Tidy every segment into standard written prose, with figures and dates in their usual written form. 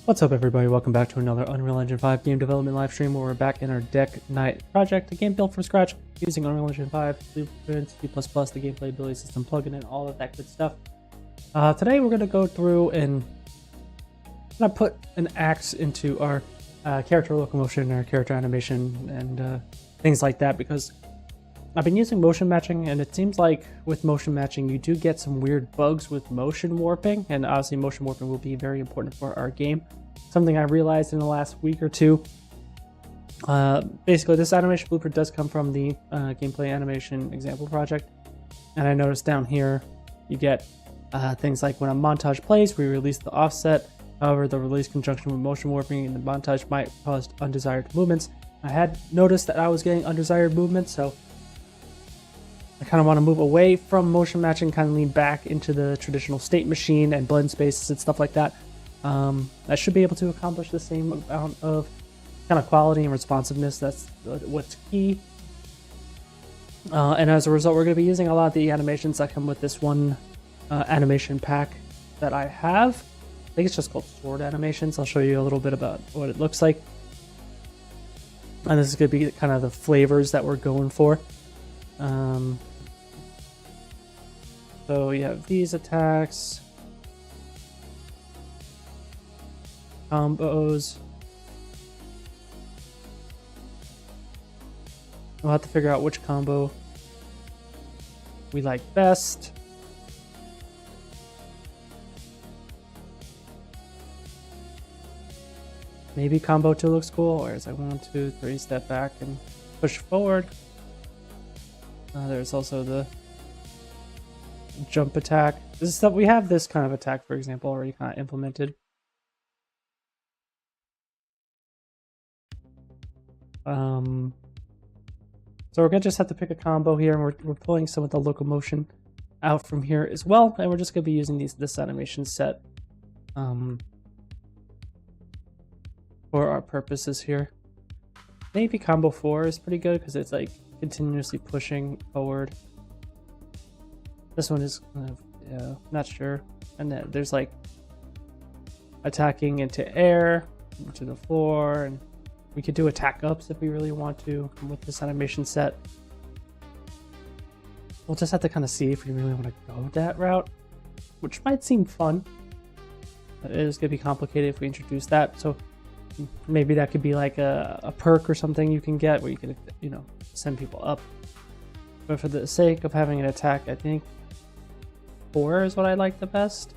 What's up, everybody? Welcome back to another Unreal Engine 5 game development live stream where we're back in our Deck Knight project, a game built from scratch using Unreal Engine 5, blueprints, C++, the gameplay ability system, plugin, and all of that good stuff. Today we're going to go through and put an axe into our character locomotion, our character animation, and things like that, because I've been using motion matching, and it seems like with motion matching you do get some weird bugs with motion warping, and obviously motion warping will be very important for our game. Something I realized in the last week or two. Basically, this animation blueprint does come from the gameplay animation example project, and I noticed down here you get things like when a montage plays, we release the offset. However, the release conjunction with motion warping in the montage might cause undesired movements. I had noticed that I was getting undesired movements, so I kind of want to move away from motion matching, kind of lean back into the traditional state machine and blend spaces and stuff like that. I should be able to accomplish the same amount of kind of quality and responsiveness. That's what's key. And as a result, we're going to be using a lot of the animations that come with this one animation pack that I have. I think it's just called Sword Animations. I'll show you a little bit about what it looks like. And this is going to be kind of the flavors that we're going for. So you have these attacks, combos. We'll have to figure out which combo we like best. Maybe combo 2 looks cool, or is I 1, 2, 3 step back and push forward. There's also the jump attack. This is stuff we have. This kind of attack, for example, already kind of implemented. So we're gonna just have to pick a combo here, and we're pulling some of the locomotion out from here as well, and we're just gonna be using this animation set for our purposes here. Maybe combo 4 is pretty good because it's like continuously pushing forward. This one is kind of, not sure. And then there's like attacking into air, into the floor, and we could do attack ups if we really want to with this animation set. We'll just have to kind of see if we really want to go that route, which might seem fun. But it is going to be complicated if we introduce that. So maybe that could be like a perk or something you can get where you can, send people up. But for the sake of having an attack, I think 4 is what I like the best.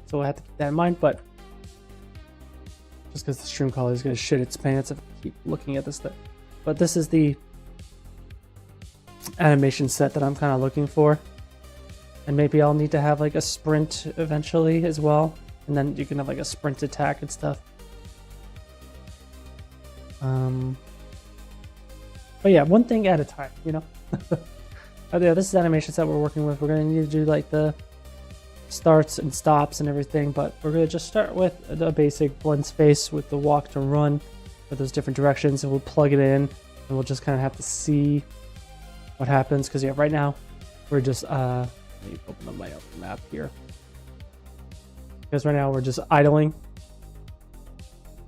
So we'll have to keep that in mind, but just because the stream caller is going to shit its pants if I keep looking at this stuff. But this is the animation set that I'm kind of looking for. And maybe I'll need to have like a sprint eventually as well. And then you can have like a sprint attack and stuff. But yeah, one thing at a time, Oh, yeah, this is animation set we're working with. We're going to need to do like the starts and stops and everything, but we're going to just start with the basic blend space with the walk to run for those different directions, and we'll plug it in, and we'll just kind of have to see what happens. Because yeah, right now we're just let me open up my map here, because right now we're just idling.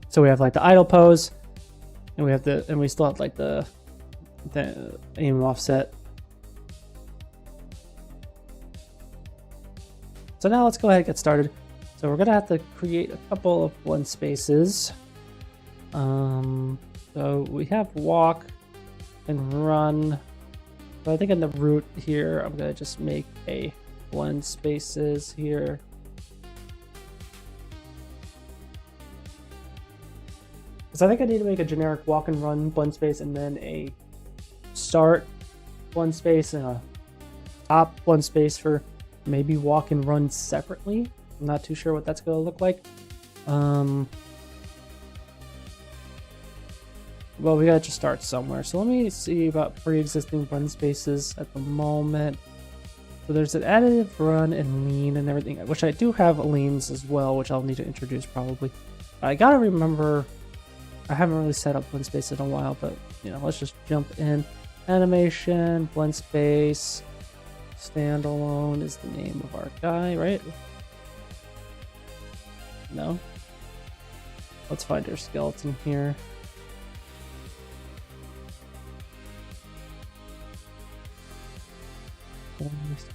So we have like the idle pose, and we still have like the aim offset. So now let's go ahead and get started. So we're gonna have to create a couple of blend spaces. So we have walk and run. So I think in the root here, I'm gonna just make a blend spaces here. Because I think I need to make a generic walk and run blend space, and then a start blend space, and a top blend space for maybe walk and run separately. I'm not too sure what that's going to look like. Well, we got to just start somewhere. So let me see about pre-existing blend spaces at the moment. So there's an additive, run, and lean and everything, which I do have leans as well, which I'll need to introduce probably. I got to remember, I haven't really set up blend space in a while, but let's just jump in. Animation, blend space, standalone is the name of our guy, right? No? Let's find our skeleton here.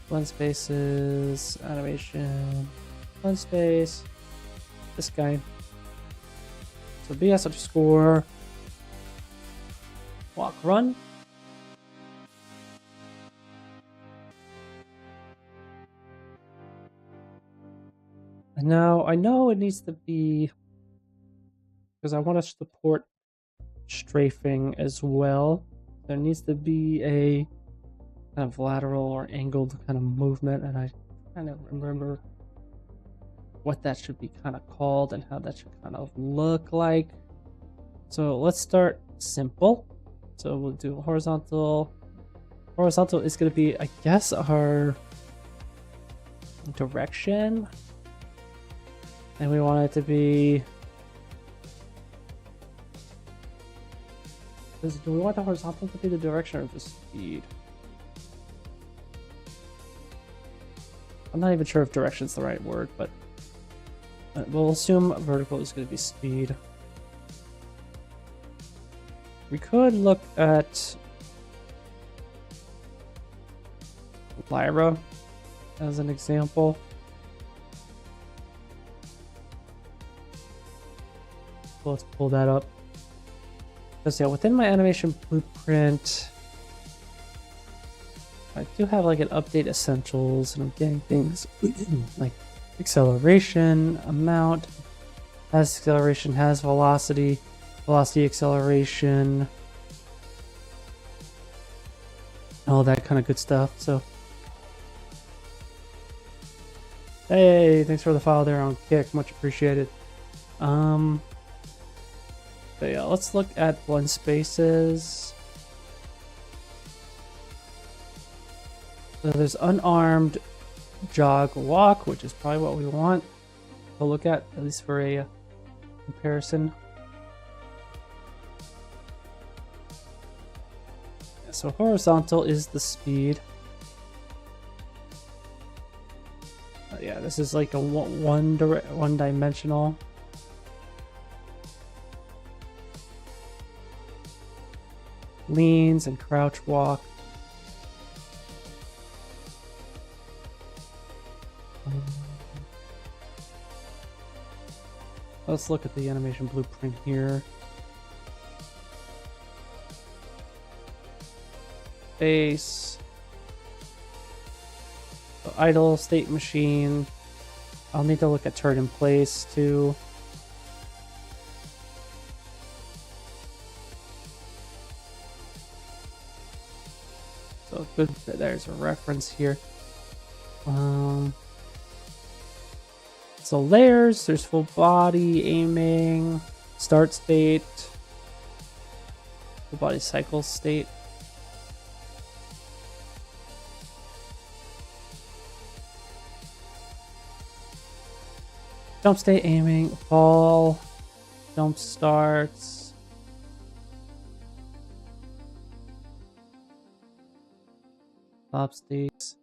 Blend spaces, animation, blend space, this guy. So BS underscore walk run. And now I know it needs to be, because I want to support strafing as well. There needs to be a kind of lateral or angled kind of movement, and I kind of remember what that should be kind of called and how that should kind of look like. So let's start simple. So we'll do horizontal. Horizontal is going to be, I guess, our direction, and we want it to be, do we want the horizontal to be the direction or the speed? I'm not even sure if direction is the right word, but we'll assume vertical is going to be speed. We could look at Lyra as an example. So let's pull that up. Because yeah, within my animation blueprint, I do have like an update essentials, and I'm getting things like acceleration, amount, has acceleration, has velocity, velocity acceleration, all that kind of good stuff. So hey, thanks for the follow there on Kick, much appreciated. But yeah, let's look at blend spaces. So there's unarmed jog walk, which is probably what we want to look at least for a comparison. So horizontal is the speed. Yeah, this is like a one dimensional. Leans and crouch walk. Let's look at the animation blueprint here. Base. So idle, state machine. I'll need to look at turn in place too. So good, there's a reference here. So layers, there's full body, aiming, start state, full body cycle state. Jump state, aiming, fall, jump starts. Stop states.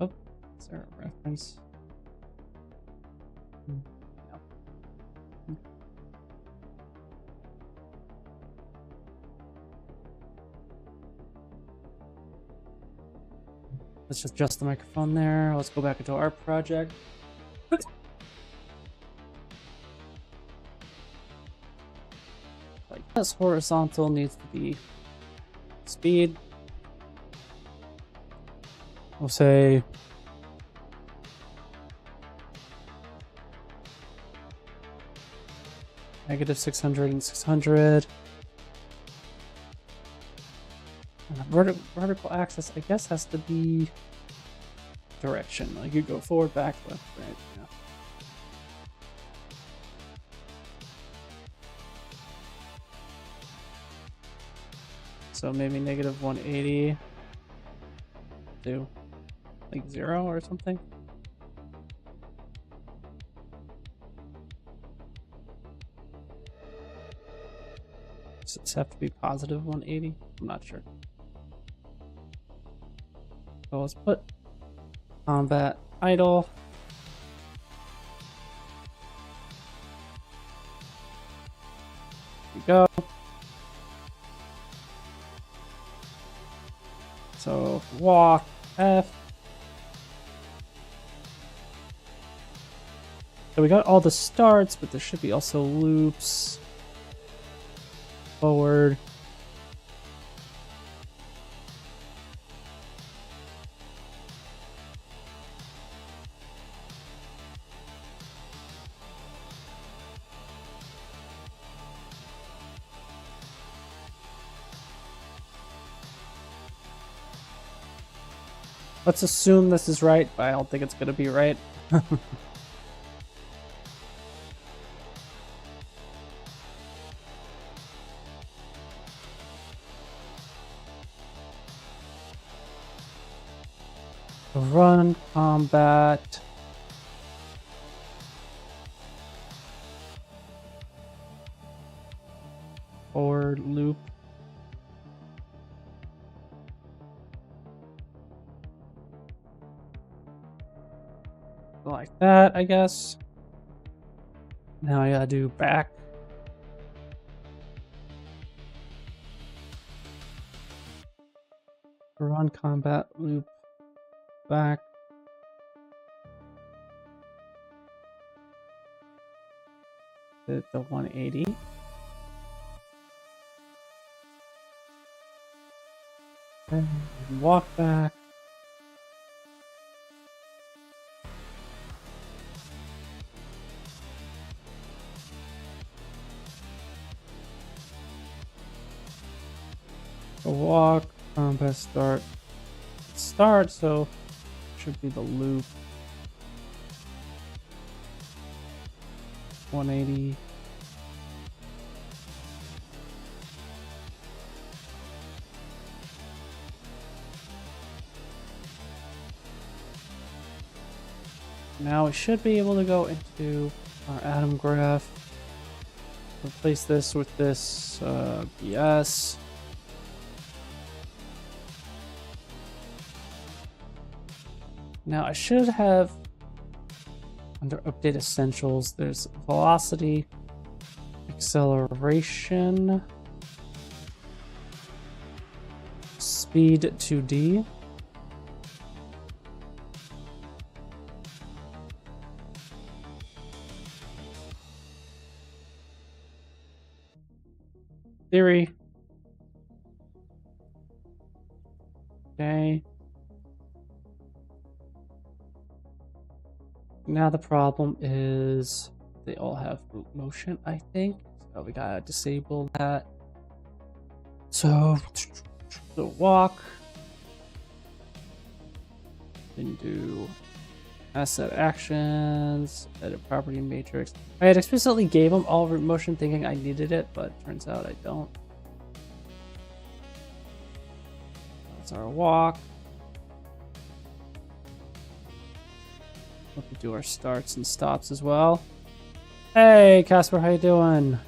Oh, is there a reference? Let's just adjust the microphone there. Let's go back into our project. Like this horizontal needs to be speed. We'll say negative 600 and 600. And vertical axis, I guess, has to be direction. Like you go forward, back, left, right. Yeah. So maybe negative 180 to like 0 or something. Does this have to be positive 180? I'm not sure. So let's put combat idle. Here we go. So walk F. So we got all the starts, but there should be also loops. Forward. Let's assume this is right, but I don't think it's going to be right. Run, combat. Forward, loop. Like that, I guess. Now I gotta do back. Run, combat, loop, back. Hit the 180. And walk back. Walk, combat, start. Start, so should be the loop. 180. Now we should be able to go into our atom graph. Replace this with this BS. Now I should have, under update essentials, there's velocity, acceleration, speed 2D. Theory. Okay. Now the problem is they all have root motion, I think. So we gotta disable that. So the walk. Then do asset actions, edit property matrix. I had explicitly gave them all root motion thinking I needed it, but turns out I don't. That's our walk. We do our starts and stops as well. Hey, Casper, how you doing?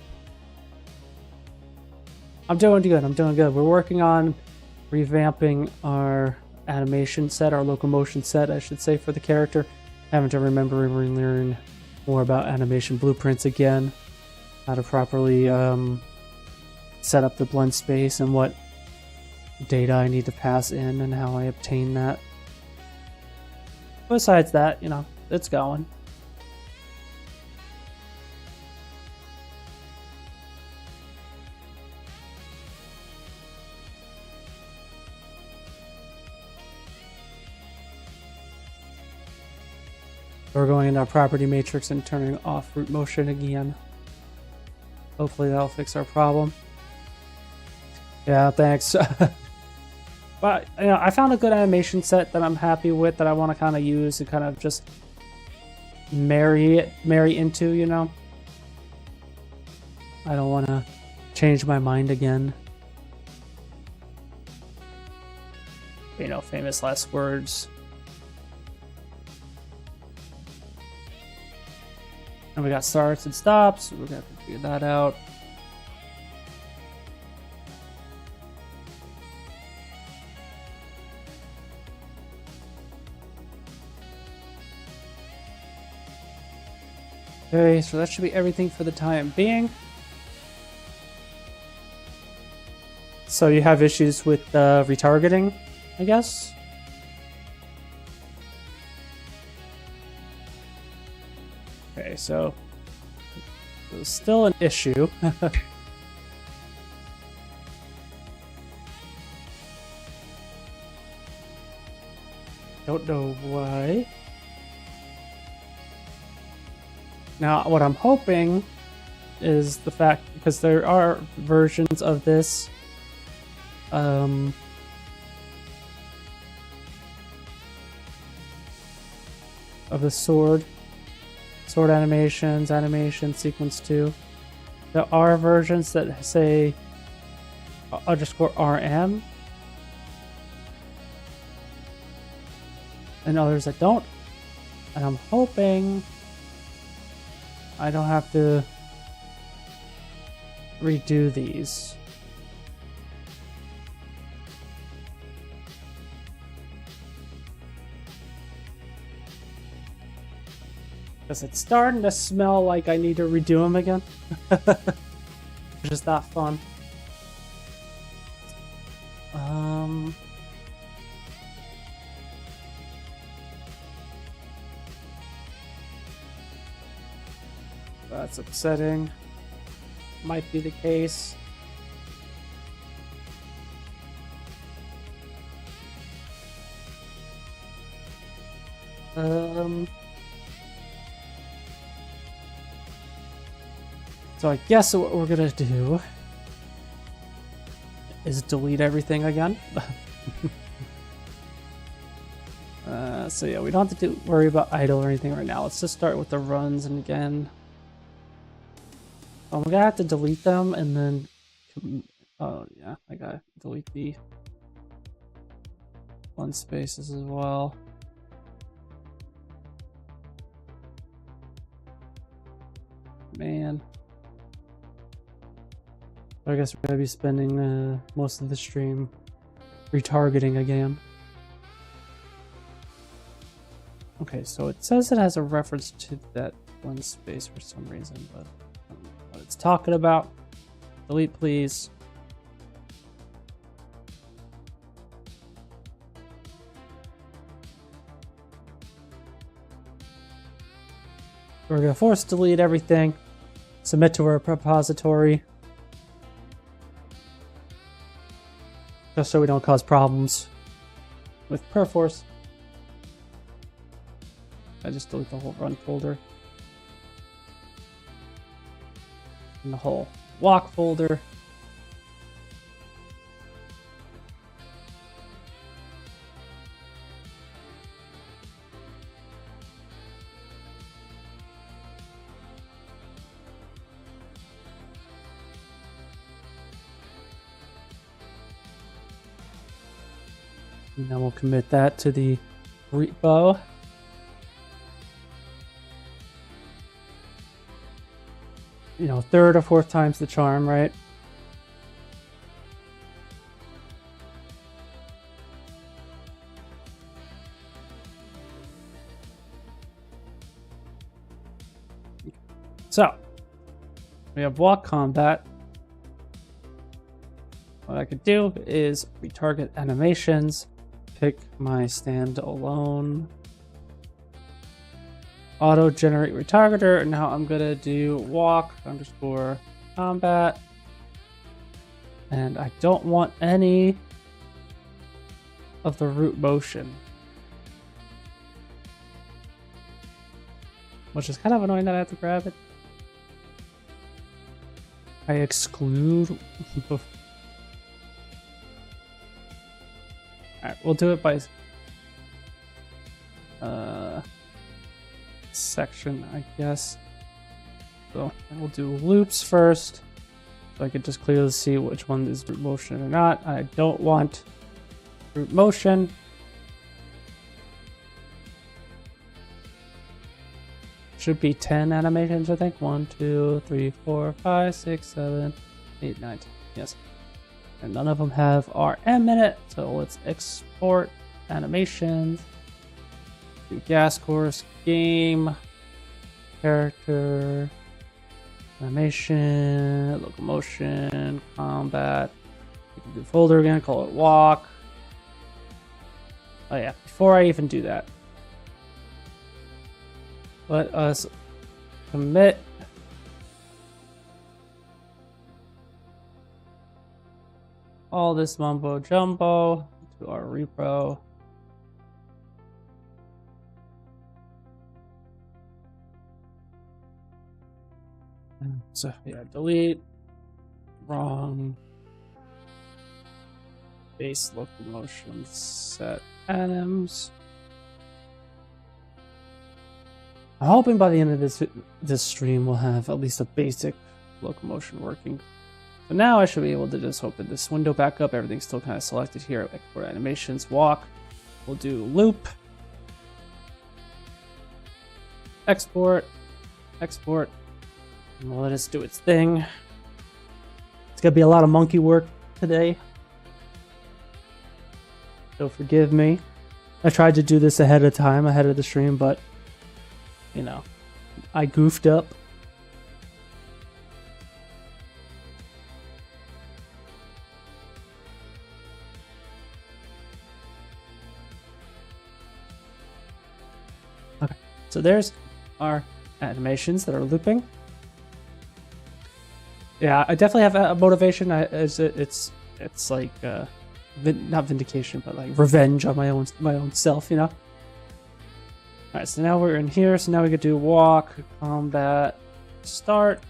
I'm doing good. I'm doing good. We're working on revamping our animation set, our locomotion set, I should say, for the character. Having to remember and relearn more about animation blueprints again. How to properly set up the blend space and what data I need to pass in and how I obtain that. Besides that, you know, it's going. We're going into our property matrix and turning off root motion again. Hopefully that'll fix our problem. Yeah, thanks. But you know, I found a good animation set that I'm happy with, that I want to kind of use and kind of just marry into, you know. I don't want to change my mind again. You know, famous last words. And we got starts and stops. So we're gonna have to figure that out. Okay, so that should be everything for the time being. So you have issues with retargeting, I guess? Okay, so it's still an issue. Don't know why. Now, what I'm hoping is the fact, because there are versions of this of the sword animations, animation sequence 2. There are versions that say _RM and others that don't, and I'm hoping I don't have to redo these. Because it's starting to smell like I need to redo them again. Which is not fun. That's upsetting. Might be the case. So I guess what we're gonna do is delete everything again. So yeah, we don't have to worry about idle or anything right now. Let's just start with the runs, and again, I'm gonna have to delete them and then. Oh yeah, I gotta delete the one spaces as well. Man. I guess we're gonna be spending most of the stream retargeting again. Okay, so it says it has a reference to that one space for some reason, but I don't know what it's talking about. Delete, please. We're gonna force delete everything, submit to our repository, just so we don't cause problems with Perforce. I just delete the whole run folder and the whole walk folder. And then we'll commit that to the repo. You know, third or fourth time's the charm, right? So, we have walk combat. What I could do is retarget animations, pick my standalone auto generate retargeter, and now I'm gonna do walk underscore combat, and I don't want any of the root motion, which is kind of annoying that I have to grab it. I exclude. Alright, we'll do it by section, I guess. So we'll do loops first, so I can just clearly see which one is root motion or not. I don't want root motion. Should be 10 animations, I think. 1, 2, 3, 4, 5, 6, 7, 8, 9, 10. Yes. And none of them have RM in it, so let's export animations. Do gas course game. character, animation, locomotion, combat. We can do folder again, call it walk. Oh yeah, before I even do that, let us commit all this mumbo jumbo to our repo. So yeah, delete wrong base locomotion set atoms. I'm hoping by the end of this stream we'll have at least a basic locomotion working. So now I should be able to just open this window back up. Everything's still kind of selected here. Export animations, walk. We'll do loop. Export. Export. And we'll let it do its thing. It's gonna be a lot of monkey work today, so forgive me. I tried to do this ahead of time, ahead of the stream, but you know, I goofed up. Okay, so there's our animations that are looping. Yeah, I definitely have a motivation. It's like not vindication, but like revenge on my own self, you know. All right, so now we're in here. So now we could do walk, combat, start,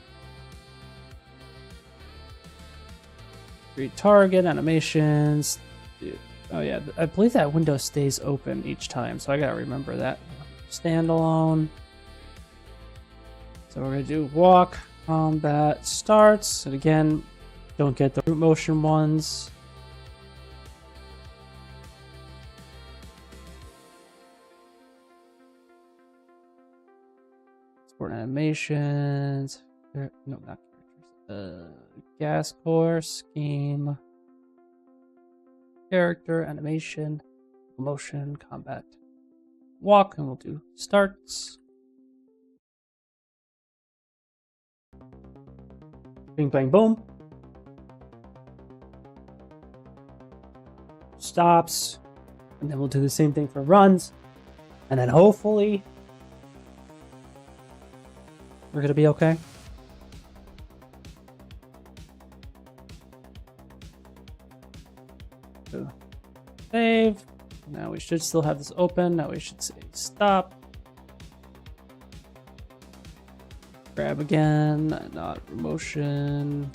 retarget, animations. Oh yeah, I believe that window stays open each time, so I gotta remember that. Standalone. So we're gonna do walk, combat, starts, and again, don't get the root motion ones. Export animations. No, not characters. Gas core, scheme, character, animation, motion, combat, walk, and we'll do starts. Bing, bang, boom. Stops. And then we'll do the same thing for runs. And then hopefully we're going to be okay. So, save. Now we should still have this open. Now we should say stop. Grab again, not motion.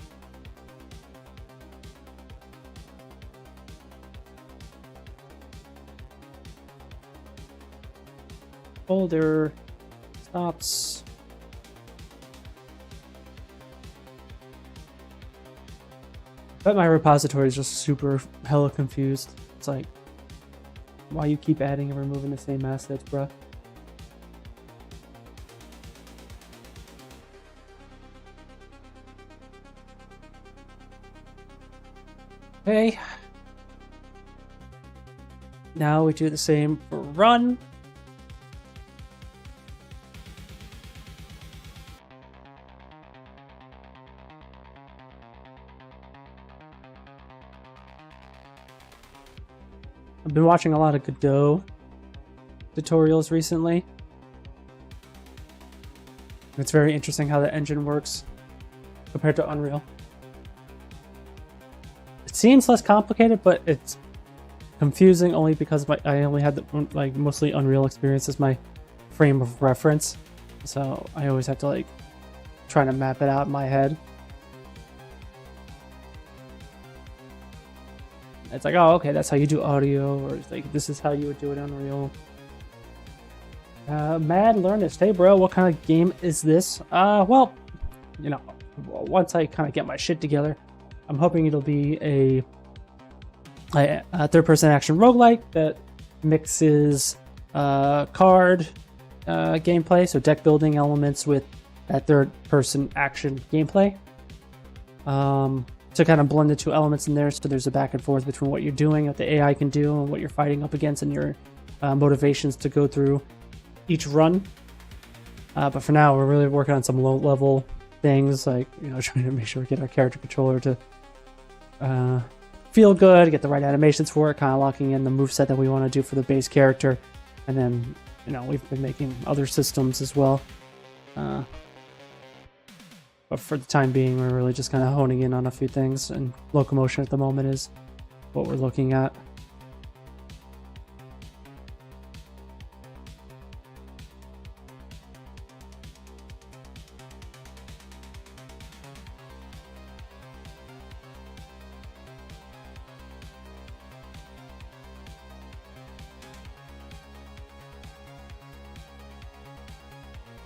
Folder, stops. But my repository is just super hella confused. It's like, why you keep adding and removing the same assets, bruh? Okay. Now we do the same for run. I've been watching a lot of Godot tutorials recently. It's very interesting how the engine works compared to Unreal. It seems less complicated, but it's confusing only because I only had the mostly Unreal experience as my frame of reference, so I always have to try to map it out in my head. It's like, oh, okay, that's how you do audio, or it's like this is how you would do it on Unreal. Mad Learnist, hey bro, what kind of game is this? Well, you know, once I kind of get my shit together, I'm hoping it'll be a third-person action roguelike that mixes card gameplay, so deck building elements with that third-person action gameplay. To kind of blend the two elements in there, so there's a back and forth between what you're doing, what the AI can do, and what you're fighting up against, and your motivations to go through each run. But for now, we're really working on some low-level things, like, you know, trying to make sure we get our character controller to feel good, get the right animations for it, kind of locking in the moveset that we want to do for the base character. And then, you know, we've been making other systems as well. But for the time being, we're really just kind of honing in on a few things, and locomotion at the moment is what we're looking at.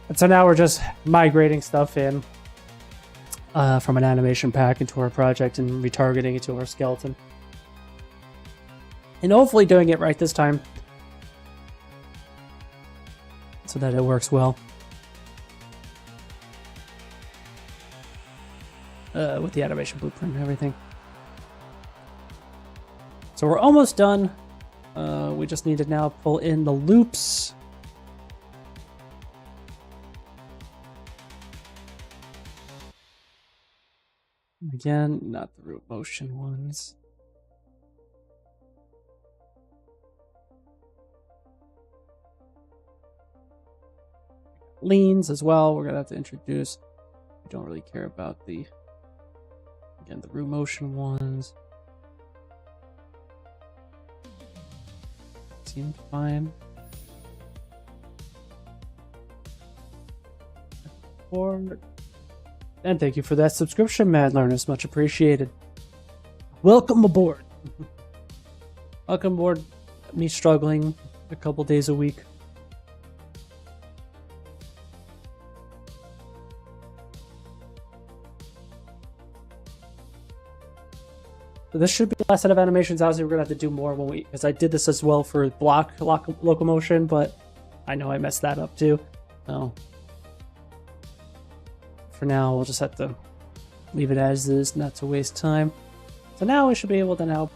And so now we're just migrating stuff in from an animation pack into our project and retargeting it to our skeleton. And hopefully doing it right this time, so that it works well. With the animation blueprint and everything. So we're almost done. We just need to now pull in the loops. Again, not the root motion ones. Leans as well, we're gonna have to introduce. We don't really care about the, again, the root motion ones. Seemed fine. Forward. And thank you for that subscription, Mad Learners. Much appreciated. Welcome aboard. Welcome aboard. Me struggling a couple days a week. So this should be the last set of animations. Obviously, we're going to have to do more when we, because I did this as well for block locomotion, but I know I messed that up too. So for now, we'll just have to leave it as is, not to waste time. So now we should be able to now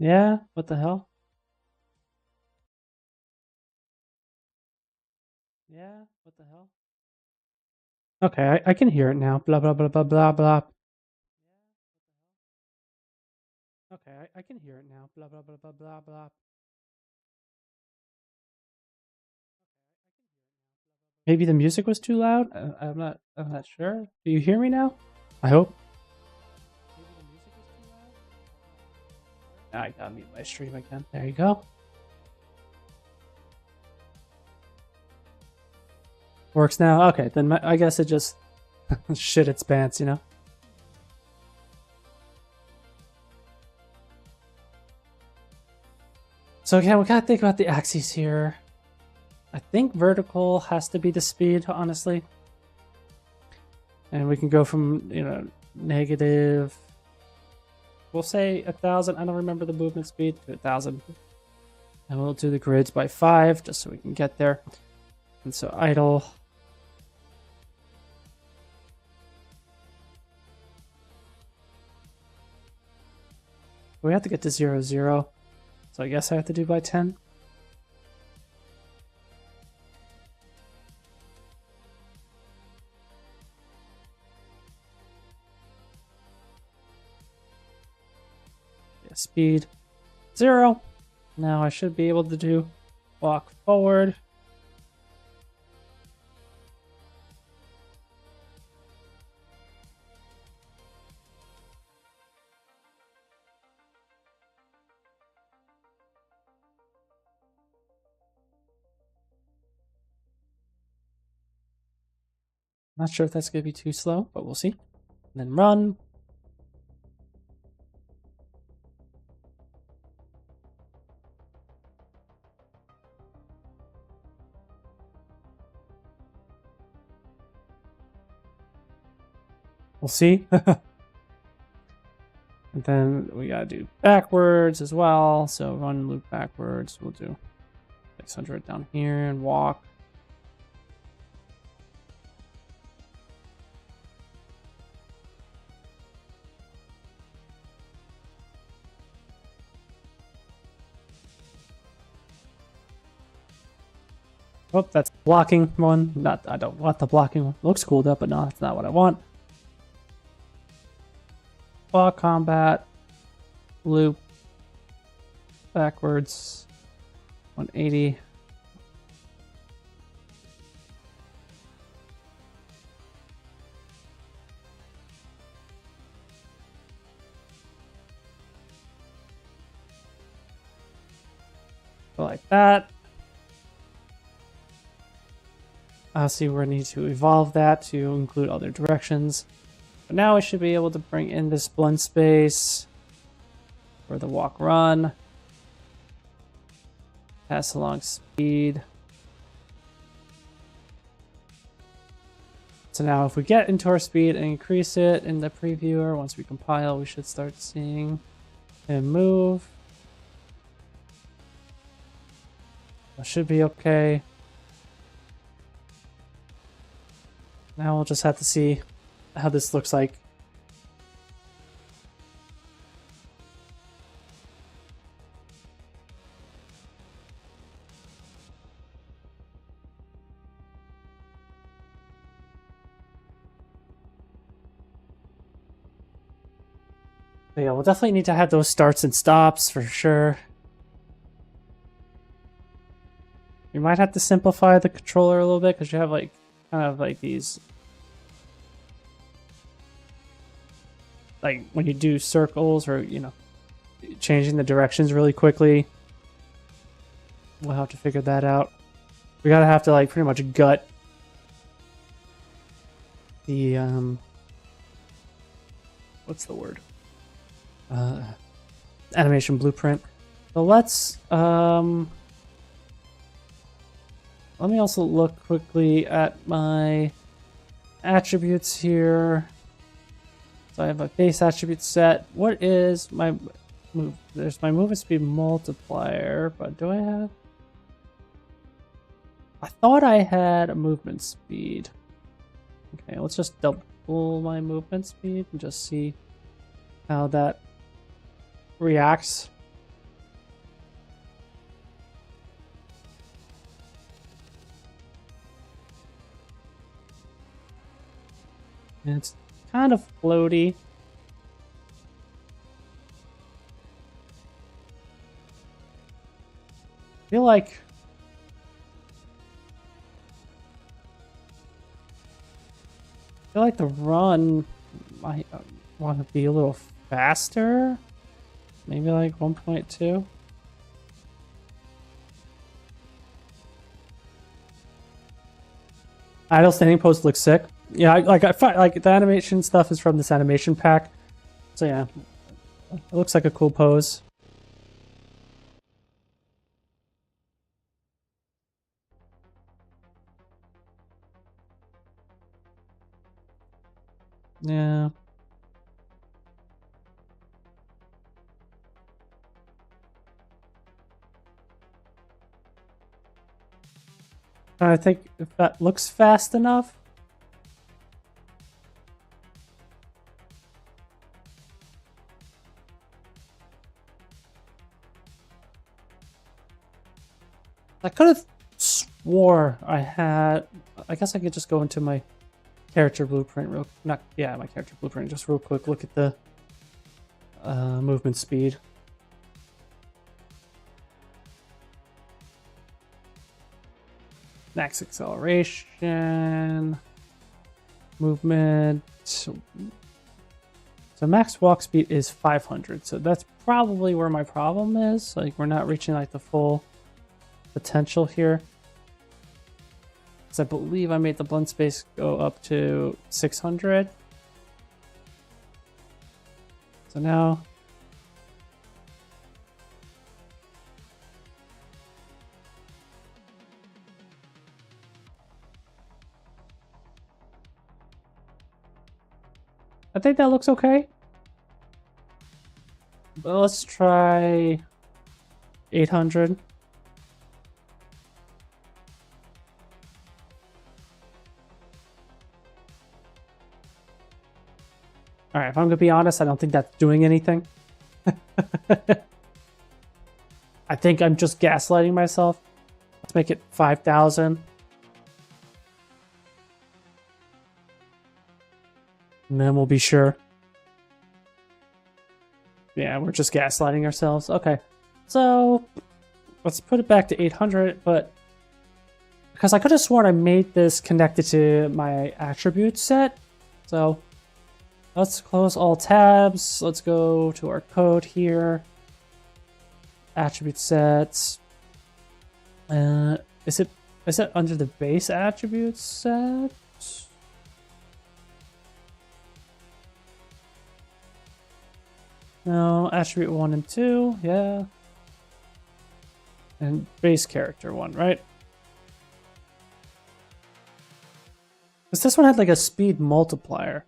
yeah, what the hell? Yeah, what the hell? Okay, I can hear it now. Blah, blah, blah, blah, blah, blah. Okay, I can hear it now. Blah blah blah blah blah blah. Maybe the music was too loud. I'm not sure. Do you hear me now? I hope. Maybe the music was too loud. Now I gotta mute my stream again. There you go. Works now. Okay, then I guess it just shit its pants, you know. So again, we gotta think about the axes here. I think vertical has to be the speed, honestly. And we can go from, you know, negative, we'll say 1,000. I don't remember the movement speed, to 1,000. And we'll do the grids by 5 just so we can get there. And so idle. We have to get to 0, 0. So I guess I have to do by 10. Yeah, speed 0. Now I should be able to do walk forward. Not sure if that's going to be too slow, but we'll see. And then run. We'll see. And then we gotta do backwards as well. So run, loop backwards. We'll do 600 down here and walk. Oh, that's blocking one. Not, I don't want the blocking one. Looks cool though, but no, that's not what I want. Walk, combat, loop, backwards, 180. Go like that. I'll see where I need to evolve that to include other directions. But now we should be able to bring in this blend space for the walk run. Pass along speed. So now if we get into our speed and increase it in the previewer, once we compile, we should start seeing him move. That should be okay. Now we'll just have to see how this looks like. But yeah, we'll definitely need to have those starts and stops for sure. You might have to simplify the controller a little bit because you have like kind of like these, like when you do circles or, you know, changing the directions really quickly. We'll have to figure that out. We gotta have to like pretty much gut the what's the word? Animation blueprint. So let's let me also look quickly at my attributes here. So I have a base attribute set. What is my move? There's my movement speed multiplier, but do I have? I thought I had a movement speed. Okay, let's just double my movement speed and just see how that reacts. And it's kind of floaty. feel like the run might want to be a little faster. Maybe like 1.2. Idle standing pose looks sick. Yeah, I find like the animation stuff is from this animation pack. So yeah, it looks like a cool pose. Yeah. I think if that looks fast enough. I could have swore I had. I guess I could just go into my character blueprint my character blueprint just real quick. Look at the movement speed. Max acceleration, movement. So max walk speed is 500. So that's probably where my problem is. Like we're not reaching like the full potential here. Because I believe I made the blend space go up to 600. So now I think that looks okay. But let's try 800. All right, if I'm gonna be honest, I don't think that's doing anything. I think I'm just gaslighting myself. Let's make it 5,000. And then we'll be sure. Yeah, we're just gaslighting ourselves. Okay, so let's put it back to 800, but because I could have sworn I made this connected to my attribute set. So let's close all tabs. Let's go to our code here. Attribute sets. Is it under the base attribute set? No, attribute 1 and 2, yeah. And base character 1, right? Because this one had like a speed multiplier,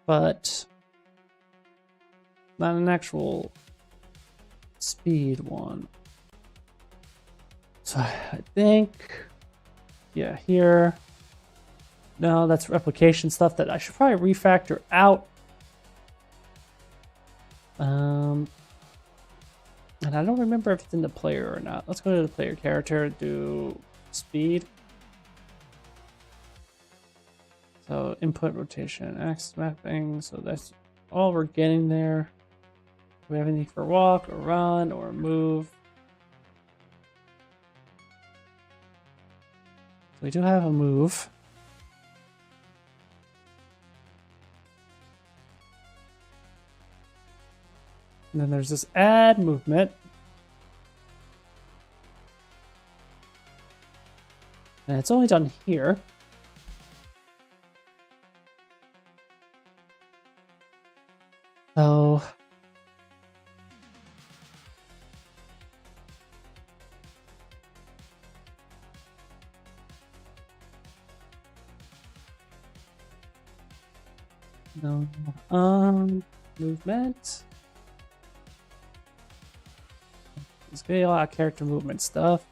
but not an actual speed one. So I think, yeah, here. No, that's replication stuff that I should probably refactor out. And I don't remember if it's in the player or not. Let's go to the player character, do speed. So input rotation, X mapping. So that's all we're getting there. Do we have anything for walk or run or move? So we do have a move. And then there's this add movement. And it's only done here. So no movement. There's gonna be a lot of character movement stuff.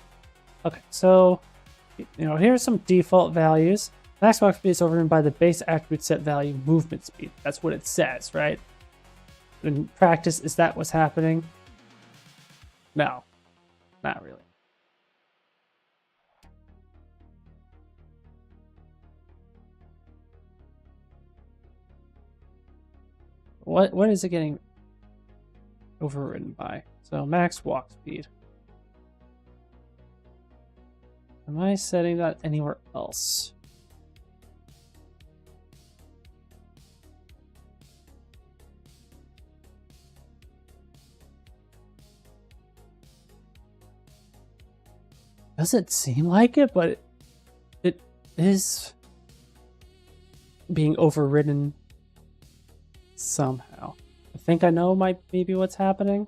Okay, so here's some default values. Max walk speed is overridden by the base attribute set value movement speed. That's what it says, right? In practice, is that what's happening? No, not really. What is it getting overridden by? So max walk speed. Am I setting that anywhere else? Doesn't seem like it, but it is being overridden somehow. I think I know maybe what's happening.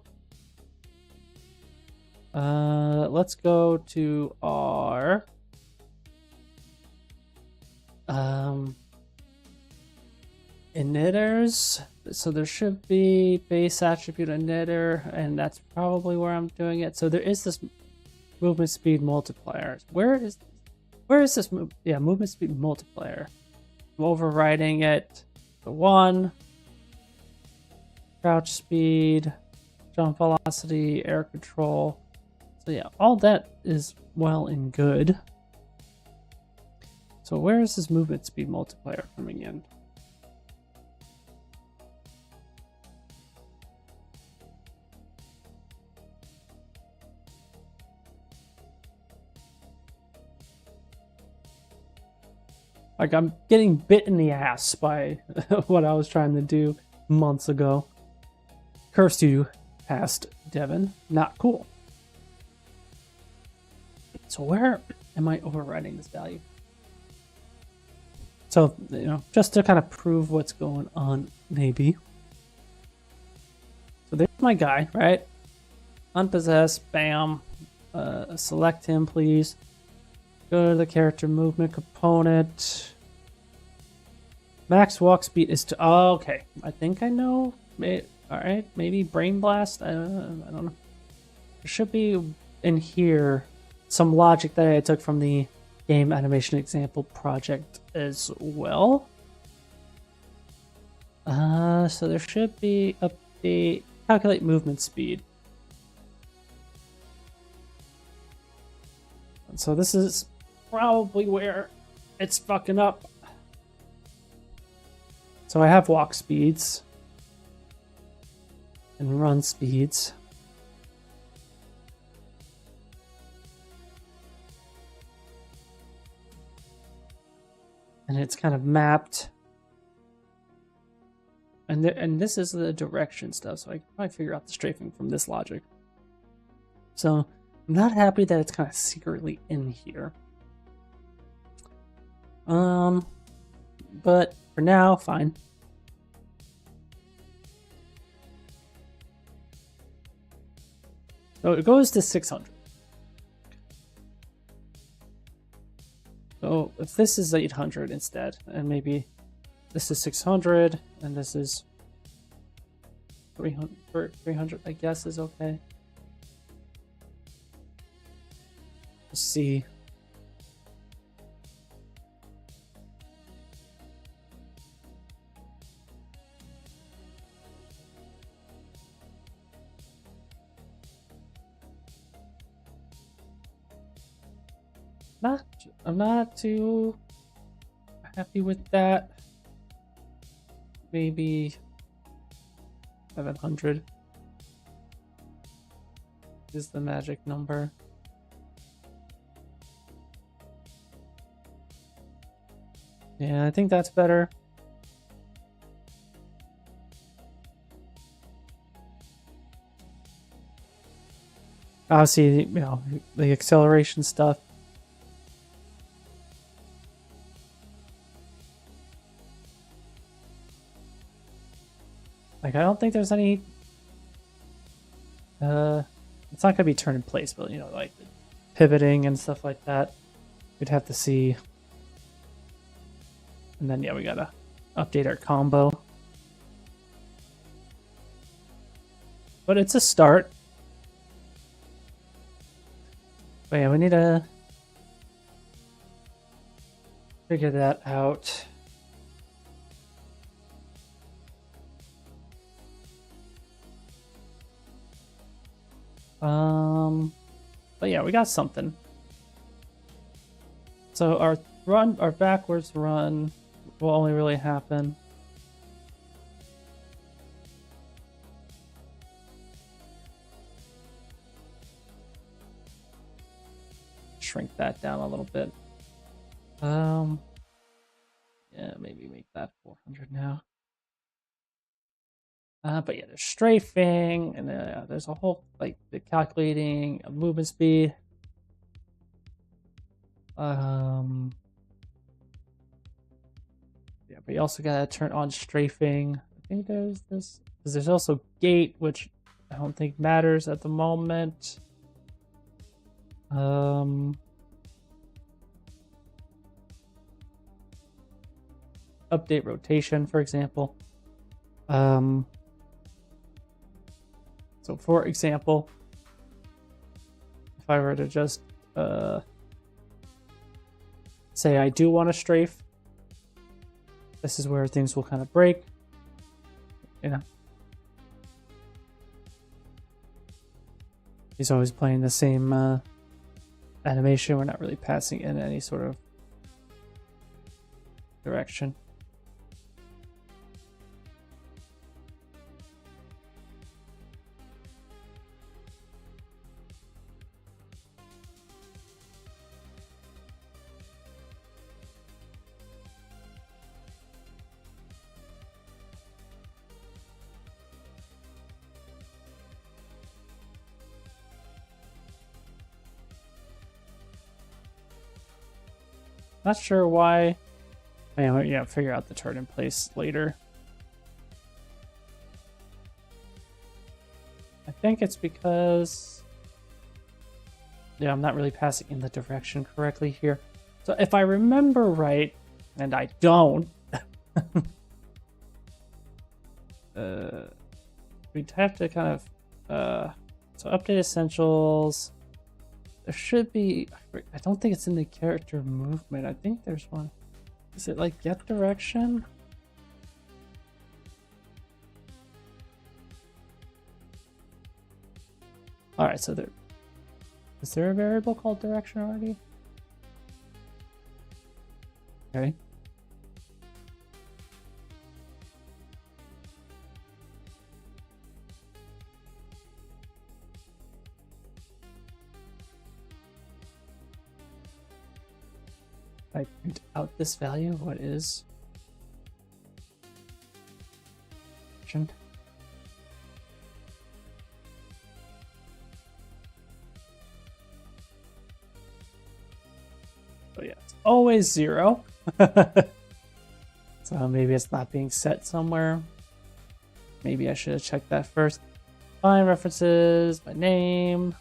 Let's go to our emitters. So there should be base attribute emitter, and that's probably where I'm doing it. So there is this movement speed multiplier. Where is this move? Yeah, movement speed multiplier. I'm overriding it to 1. Crouch speed, jump velocity, air control. So yeah, all that is well and good. So where is this movement speed multiplier coming in? Like, I'm getting bit in the ass by what I was trying to do months ago. Cursed you, past Devin. Not cool. So where am I overriding this value? So, you know, just to kind of prove what's going on, maybe. So there's my guy, right? Unpossessed, bam. Select him, please. Go to the character movement component. Max walk speed is to. Oh, okay. I think I know. All right, maybe brain blast. I don't know. There should be in here some logic that I took from the game animation example project as well. So there should be update calculate movement speed. And so this is probably where it's fucking up. So I have walk speeds and run speeds. And it's kind of mapped. And this is the direction stuff, so I can probably figure out the strafing from this logic. So I'm not happy that it's kind of secretly in here. But for now, fine. So it goes to 600. So if this is 800 instead, and maybe this is 600, and this is 300, I guess is okay. Let's see. I'm not too happy with that. Maybe 700 is the magic number. Yeah, I think that's better. Obviously, you know, the acceleration stuff. Like, I don't think there's any, it's not gonna be turn in place, but, you know, like pivoting and stuff like that, we'd have to see. And then, yeah, we gotta update our combo. But it's a start. But yeah, we need to figure that out. But yeah, we got something. So our backwards run will only really happen shrink that down a little bit. Yeah, maybe make that 400 now. But yeah, there's strafing, and there's a whole, like, the calculating movement speed. Yeah, but you also gotta turn on strafing. I think there's this, because there's also gate, which I don't think matters at the moment. Update rotation, for example. So for example, if I were to just say I do want to strafe, this is where things will kind of break, you know. He's always playing the same animation. We're not really passing in any sort of direction. Not sure why. Yeah, figure out the turn in place later. I think it's because, yeah, I'm not really passing in the direction correctly here. So if I remember right, and I don't, we'd have to kind of, so update essentials. There should be, I don't think it's in the character movement. I think there's one. Is it like get direction? All right, so is there a variable called direction already? Okay. I print out this value. What is direction? Oh yeah, it's always 0. So maybe it's not being set somewhere. Maybe I should have checked that first. Find references, my name.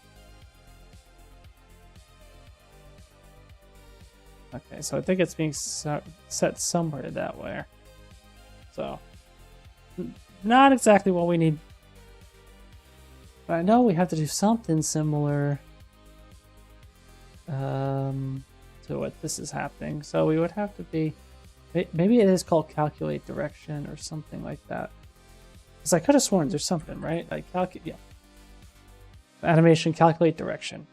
Okay, so I think it's being set somewhere that way. So, not exactly what we need. But I know we have to do something similar to what this is happening. So we would have to be, maybe it is called calculate direction or something like that. Because I could have sworn there's something, right? Like yeah. Animation calculate direction.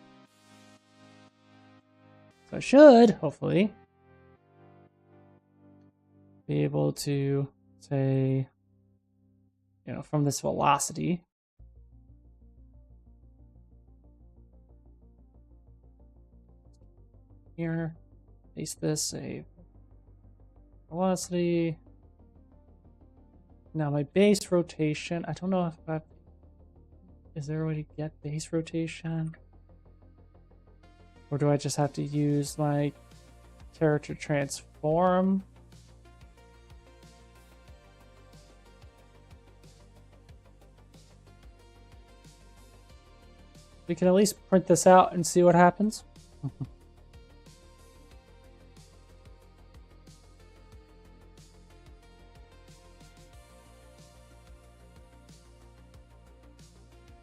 So I should, hopefully, be able to say, you know, from this velocity, here, paste this, say velocity. Now my base rotation, I don't know if is there a way to get base rotation? Or do I just have to use my character transform? We can at least print this out and see what happens.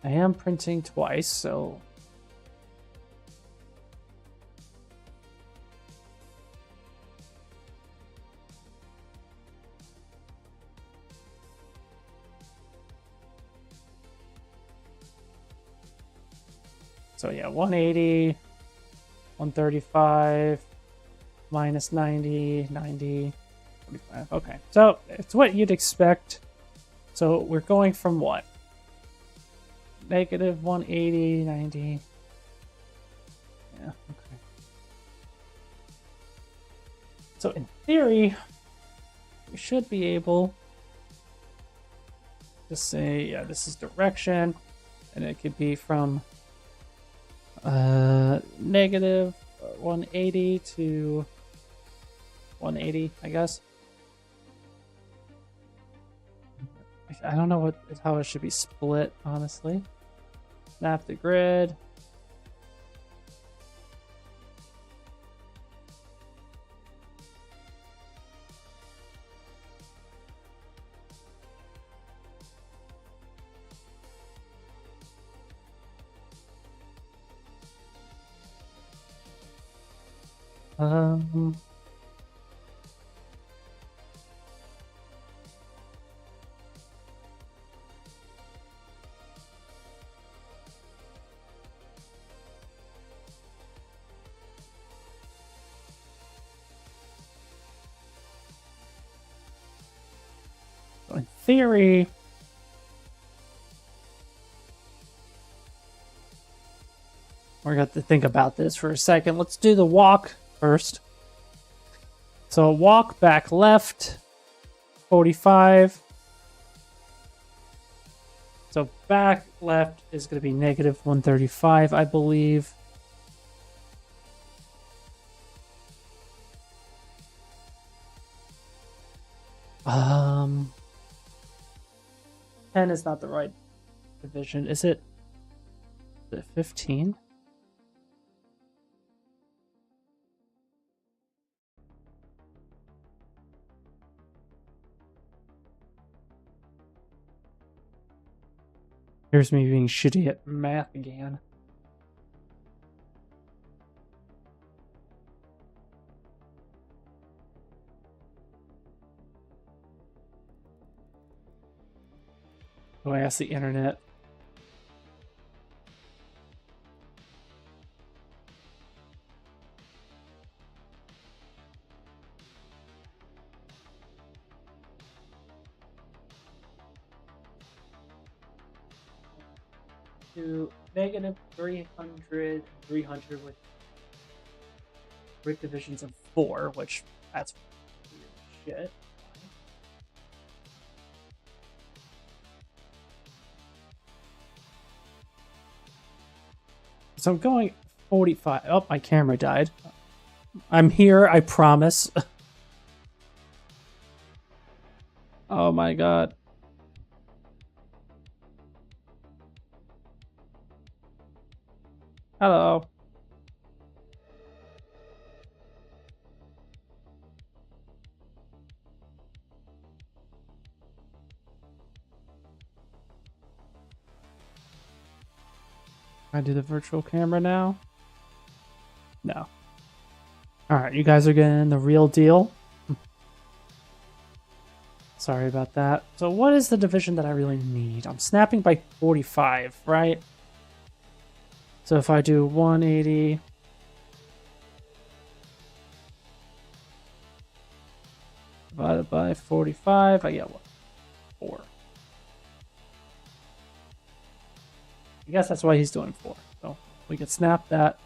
I am printing twice, so yeah, 180, 135, minus 90, 90, 45. Okay, so it's what you'd expect. So we're going from what? Negative 180, 90. Yeah, okay. So in theory, we should be able to say, yeah, this is direction, and it could be from negative 180 to 180, I guess. I don't know how it should be split, honestly. Snap the grid. Um, in theory, we're going to have to think about this for a second. Let's do the walk first. So walk back left, 45. So back left is going to be negative 135, I believe. Um, 10 is not the right division. Is it 15? Here's me being shitty at math again. Oh, I asked the internet. To negative 300, 300 with grid divisions of 4, which that's weird shit. So I'm going 45. Oh, my camera died. I'm here, I promise. Oh my god. Hello. Can I do the virtual camera now? No. Alright, you guys are getting the real deal. Sorry about that. So what is the division that I really need? I'm snapping by 45, right? So if I do 180... divided by 45, I get what? 4. I guess that's why he's doing 4. So we can snap that.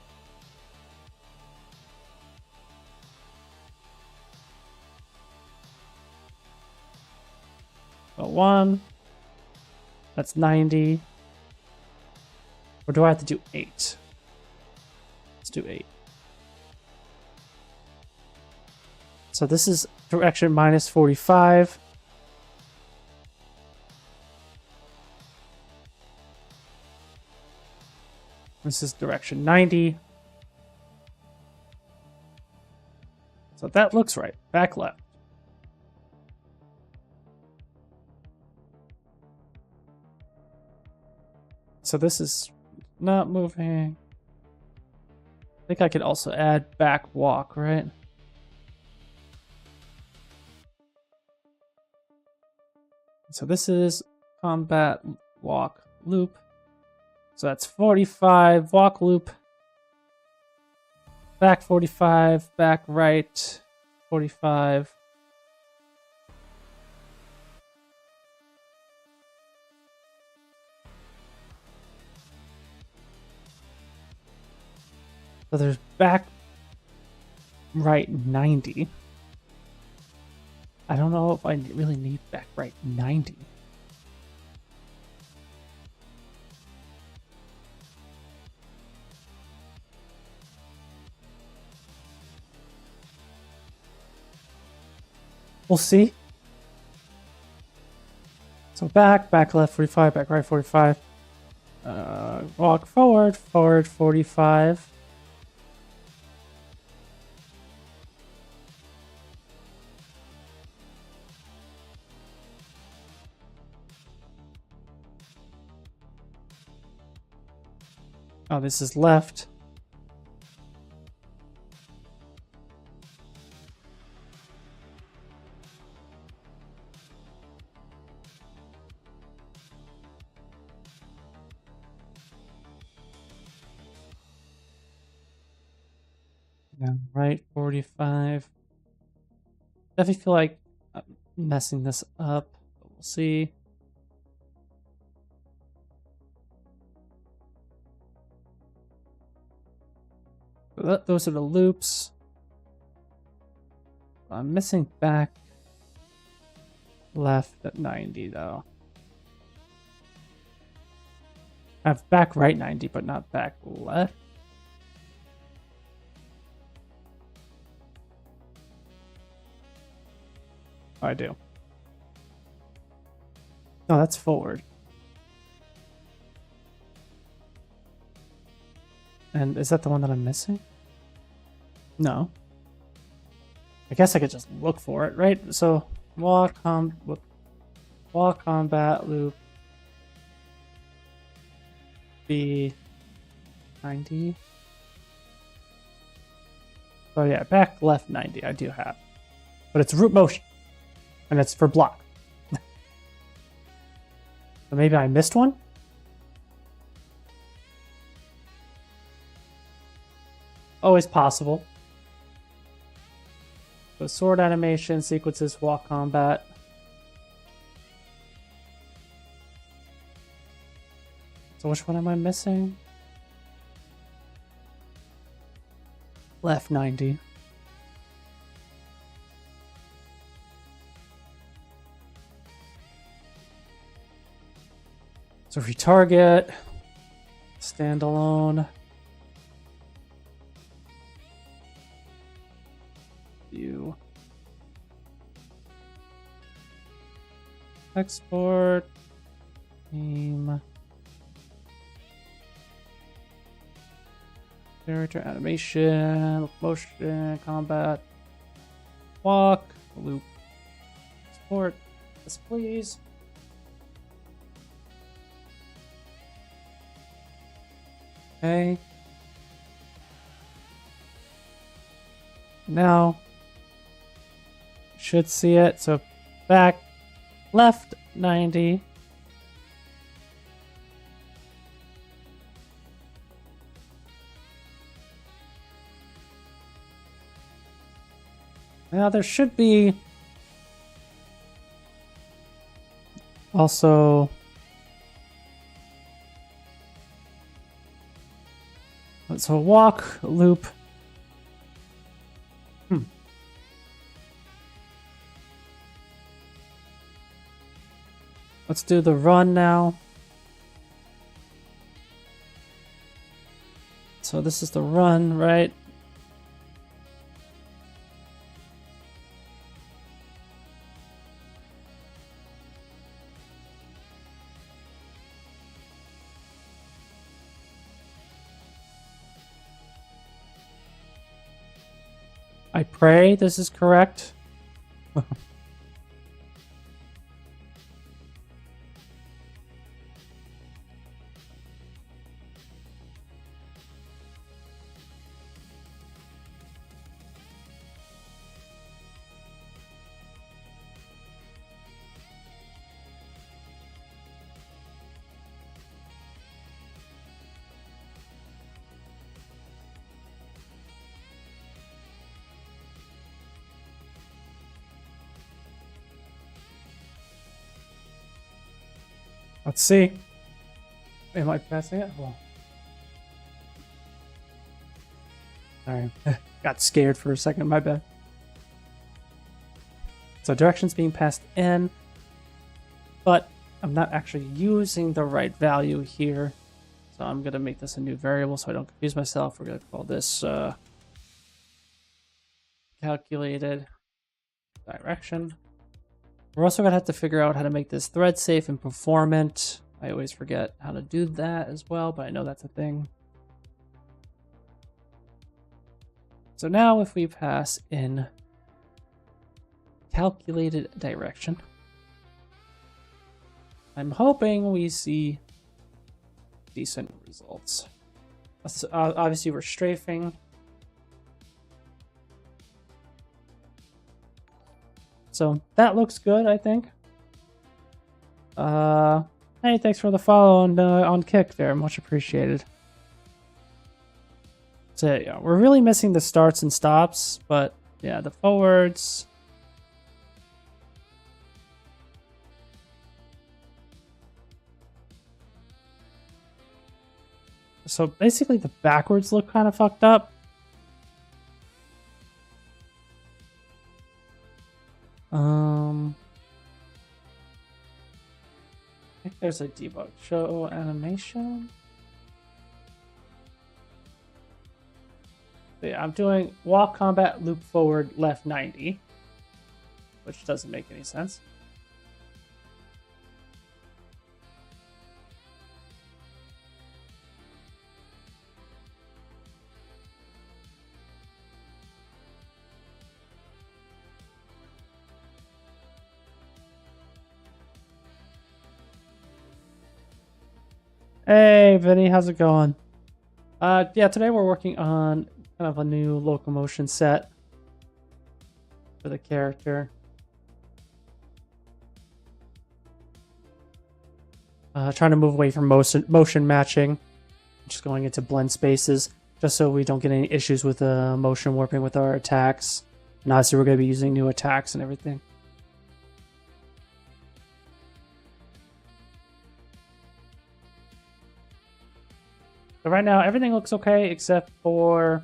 So 1. That's 90. Or do I have to do 8? Let's do 8. So this is direction minus 45. This is direction 90. So that looks right. Back left. So this is not moving. I think I could also add back walk, right? So this is combat walk loop. So that's 45, walk loop. Back 45, back right 45. So there's back right 90. I don't know if I really need back right 90. We'll see. So back left 45, back right 45. Walk forward 45. Oh, this is left. Yeah, right 45. Definitely feel like I'm messing this up. But we'll see. Those are the loops. I'm missing back left at 90 though. I have back right 90, but not back left. Oh, I do. No, that's forward. And is that the one that I'm missing? No. I guess I could just look for it, right? So walk combat loop B 90. Oh yeah, back left 90 I do have. But it's root motion. And it's for block. So maybe I missed one? Always possible. So sword animation, sequences, walk combat. So which one am I missing? Left 90. So retarget, standalone. View. Export. Game. Character animation, motion, combat, walk, loop, export. Yes, please. Okay. Now, should see it. So back, left 90. Now there should be also so walk, loop. Let's do the run now. So this is the run, right? I pray this is correct. Let's see. Am I passing it? Well, sorry, got scared for a second. My bad. So direction's being passed in, but I'm not actually using the right value here. So I'm going to make this a new variable so I don't confuse myself. We're going to call this calculated direction. We're also going to have to figure out how to make this thread safe and performant. I always forget how to do that as well, but I know that's a thing. So now if we pass in calculated direction, I'm hoping we see decent results. Obviously we're strafing. So that looks good, I think. Hey, thanks for the follow on Kick there. Much appreciated. So yeah, we're really missing the starts and stops, but yeah, the forwards. So basically the backwards look kind of fucked up. I think there's a debug. Show animation. So yeah, I'm doing walk combat loop forward left 90, which doesn't make any sense. Hey, Vinny, how's it going? Yeah, today we're working on kind of a new locomotion set for the character. Trying to move away from motion matching, just going into blend spaces, just so we don't get any issues with motion warping with our attacks. And obviously we're going to be using new attacks and everything. So right now, everything looks okay except for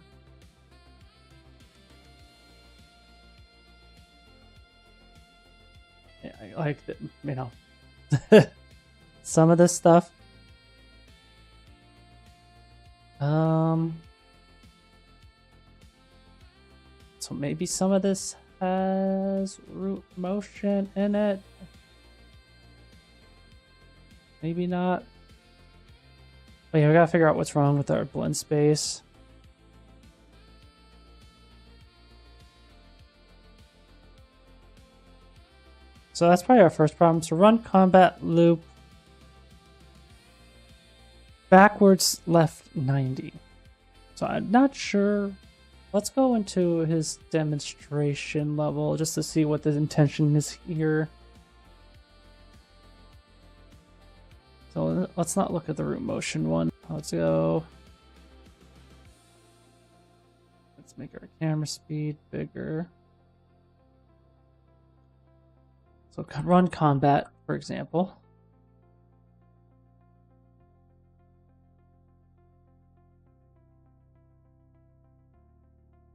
yeah, like you know, some of this stuff. So maybe some of this has root motion in it. Maybe not. But yeah, we gotta figure out what's wrong with our blend space. So that's probably our first problem. So run combat loop backwards left 90. So I'm not sure. Let's go into his demonstration level just to see what the intention is here. So let's not look at the root motion one. Let's go. Let's make our camera speed bigger. So run combat, for example.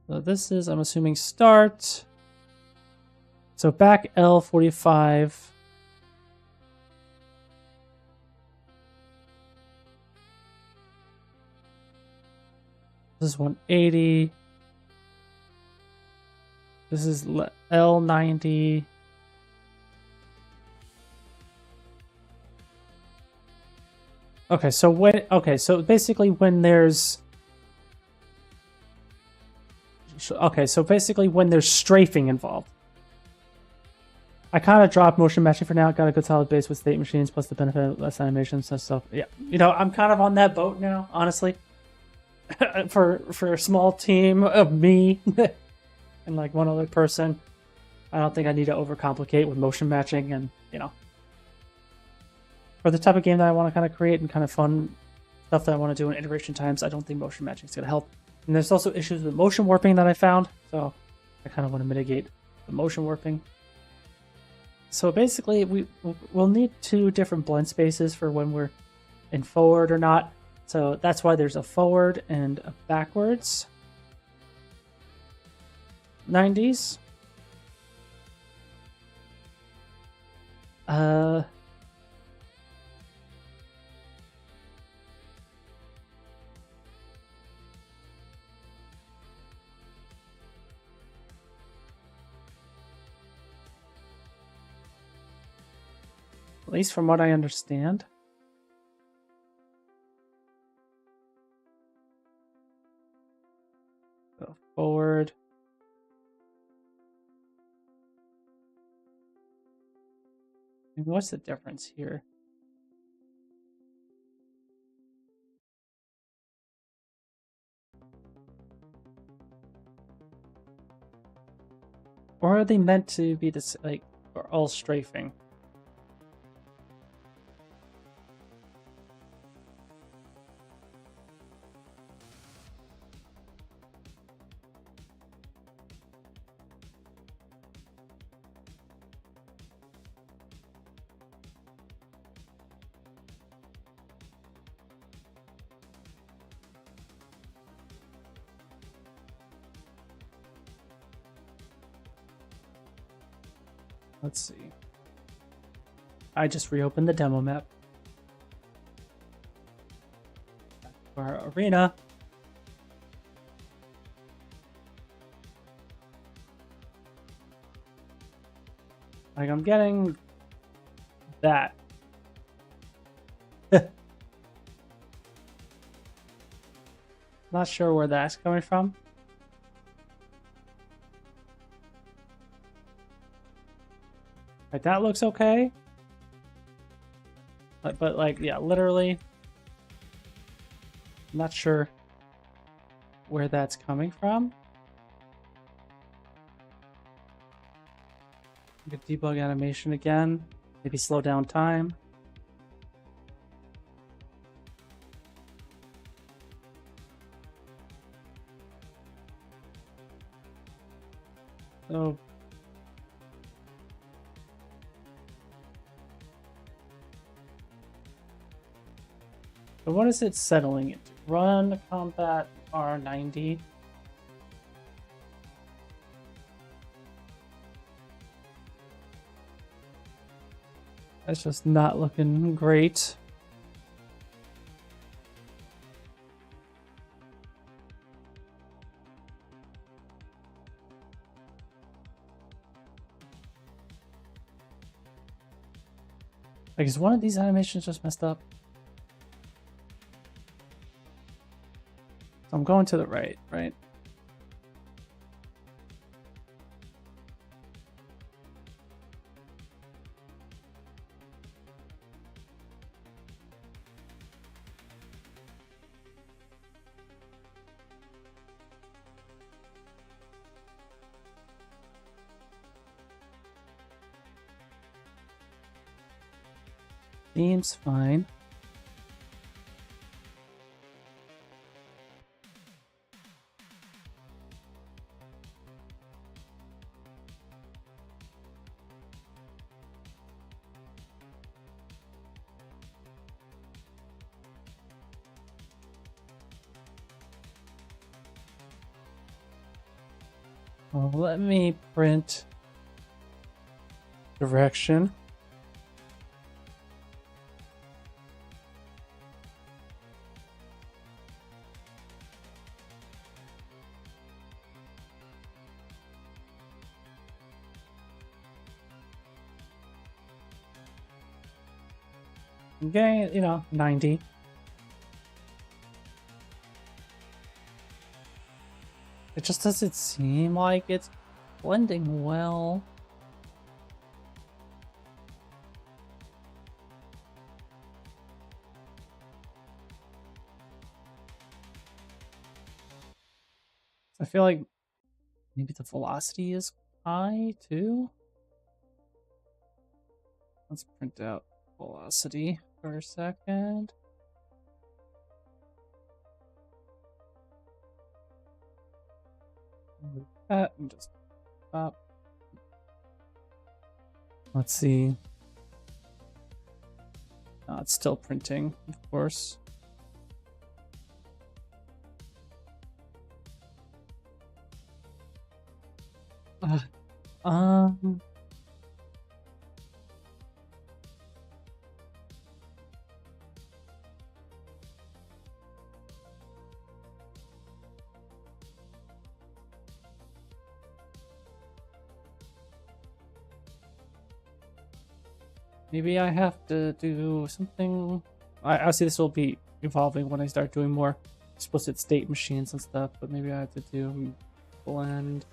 So this is, I'm assuming, start. So back L45. This is 180. This is L90. Okay, so basically when there's strafing involved. I kind of dropped motion matching for now. Got a good solid base with state machines plus the benefit of less animation and stuff. Yeah, you know, I'm kind of on that boat now, honestly. for a small team of me and like one other person, I don't think I need to overcomplicate with motion matching, and you know, for the type of game that I want to kind of create and kind of fun stuff that I want to do in iteration times, I don't think motion matching is going to help. And there's also issues with motion warping that I found, so I kind of want to mitigate the motion warping. So basically, we'll need two different blend spaces for when we're in forward or not. So that's why there's a forward and a backwards 90s. Uh, at least from what I understand. Go forward. And what's the difference here? Or are they meant to be this like or all strafing? Let's see. I just reopened the demo map. Our arena. Like I'm getting that. Not sure where that's coming from. Like that looks okay. But like, yeah, literally. I'm not sure where that's coming from. Get debug animation again. Maybe slow down time. So what is it settling into? Run combat R90. That's just not looking great. Like, is one of these animations just messed up? So I'm going to the right, right? Seems fine. Well, let me print direction. I'm getting, 90. It just doesn't seem like it's blending well. I feel like maybe the velocity is high too. Let's print out velocity for a second. Move that and just stop. Let's see. It's still printing, of course. Um, Maybe I have to do something. I see this will be evolving when I start doing more explicit state machines and stuff, but maybe I have to do blend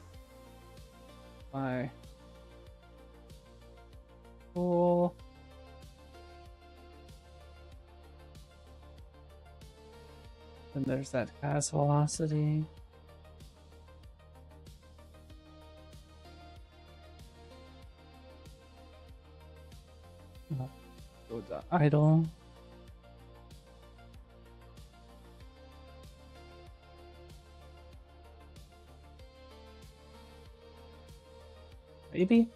by cool. Then there's that gas velocity. Go to idle. Maybe.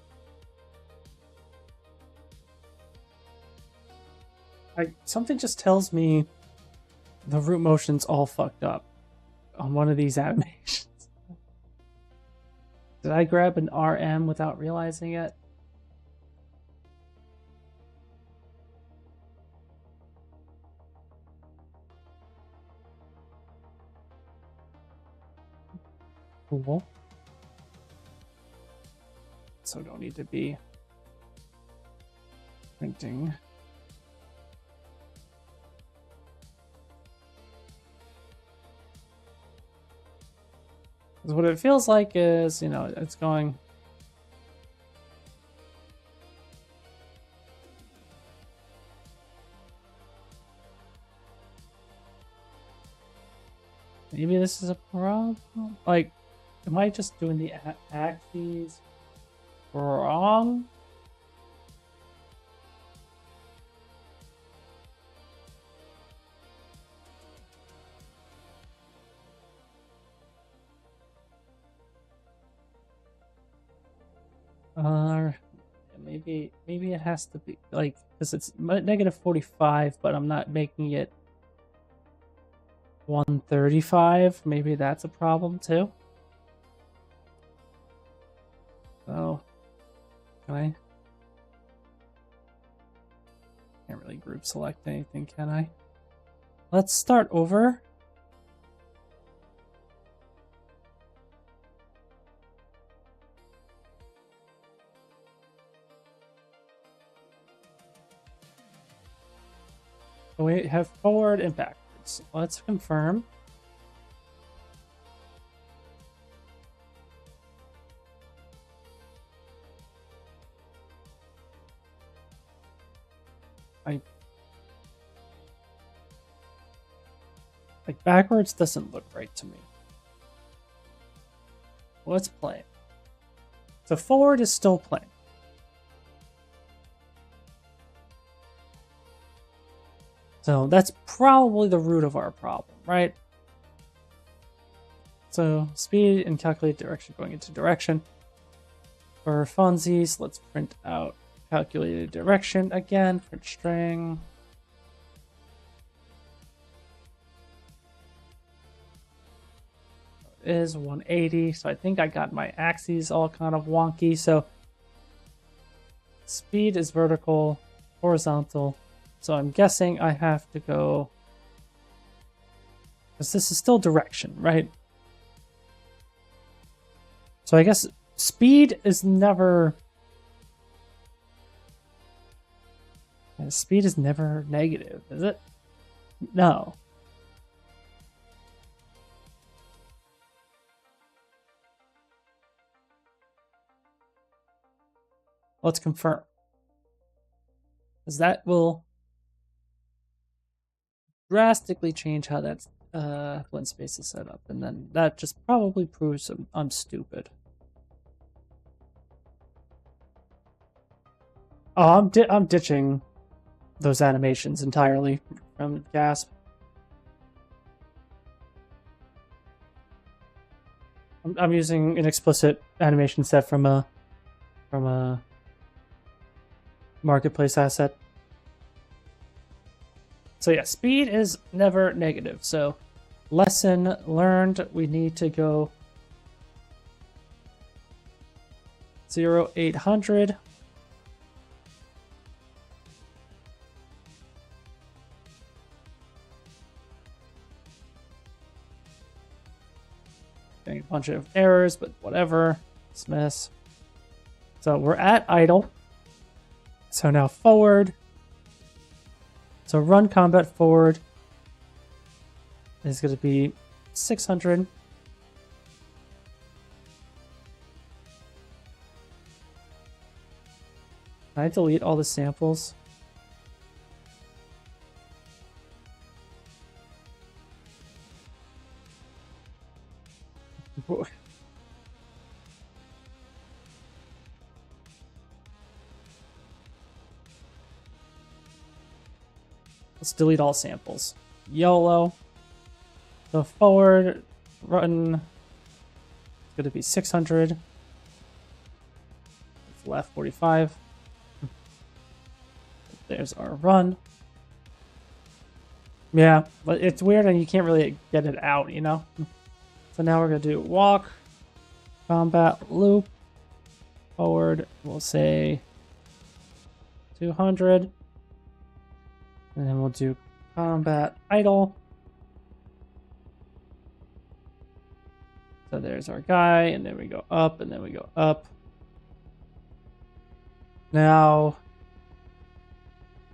Something just tells me the root motion's all fucked up on one of these animations. Did I grab an RM without realizing it? Cool. So don't need to be printing. Because what it feels like is, you know, it's going. Maybe this is a problem? Like, am I just doing the axes wrong? Maybe it has to be like, because it's negative 45, but I'm not making it 135. Maybe that's a problem too. So, can I? Can't really group select anything, can I? Let's start over. We have forward and backwards. Let's confirm. Like backwards doesn't look right to me. Let's play. So forward is still playing. So that's probably the root of our problem, right? So speed and calculate direction going into direction. For funsies, let's print out calculated direction again, print string. It is 180, so I think I got my axes all kind of wonky. So speed is vertical, horizontal. So I'm guessing I have to go, because this is still direction, right? So I guess speed is never, speed is never negative, is it? No. Let's confirm, because that will drastically change how that blend space is set up, and then that just probably proves I'm stupid. Oh, I'm ditching those animations entirely from Gasp. I'm using an explicit animation set from a marketplace asset. So yeah, speed is never negative. So lesson learned, we need to go 0-800. Getting a bunch of errors, but whatever. Dismiss. So we're at idle. So now forward. So run combat forward is going to be 600. Can I delete all the samples? Let's delete all samples. YOLO. So forward, run. It's going to be 600. Left 45. There's our run. Yeah, but it's weird and you can't really get it out, you know? So now we're going to do walk, combat, loop, forward, we'll say 200. And then we'll do combat, idle. So there's our guy, and then we go up, and then we go up. Now,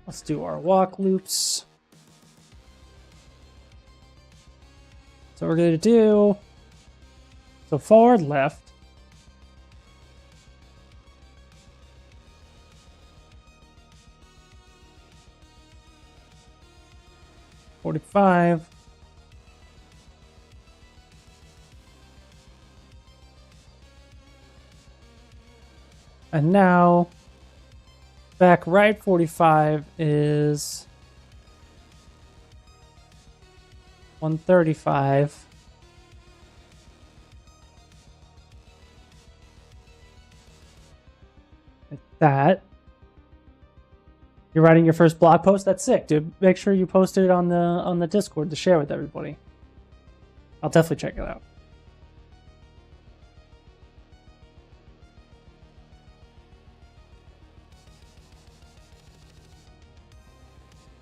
let's do our walk loops. So we're going to do, so forward, left. $45. And now, back right 45 is 135. Like that. You're writing your first blog post? That's sick, dude. Make sure you post it on the Discord to share with everybody. I'll definitely check it out.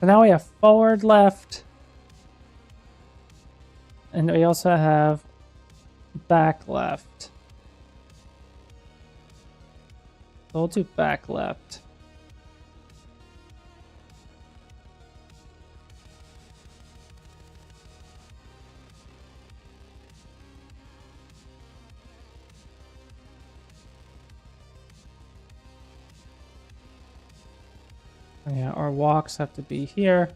So now we have forward, left. And we also have back, left. So we'll do back, left. Yeah, our walks have to be here.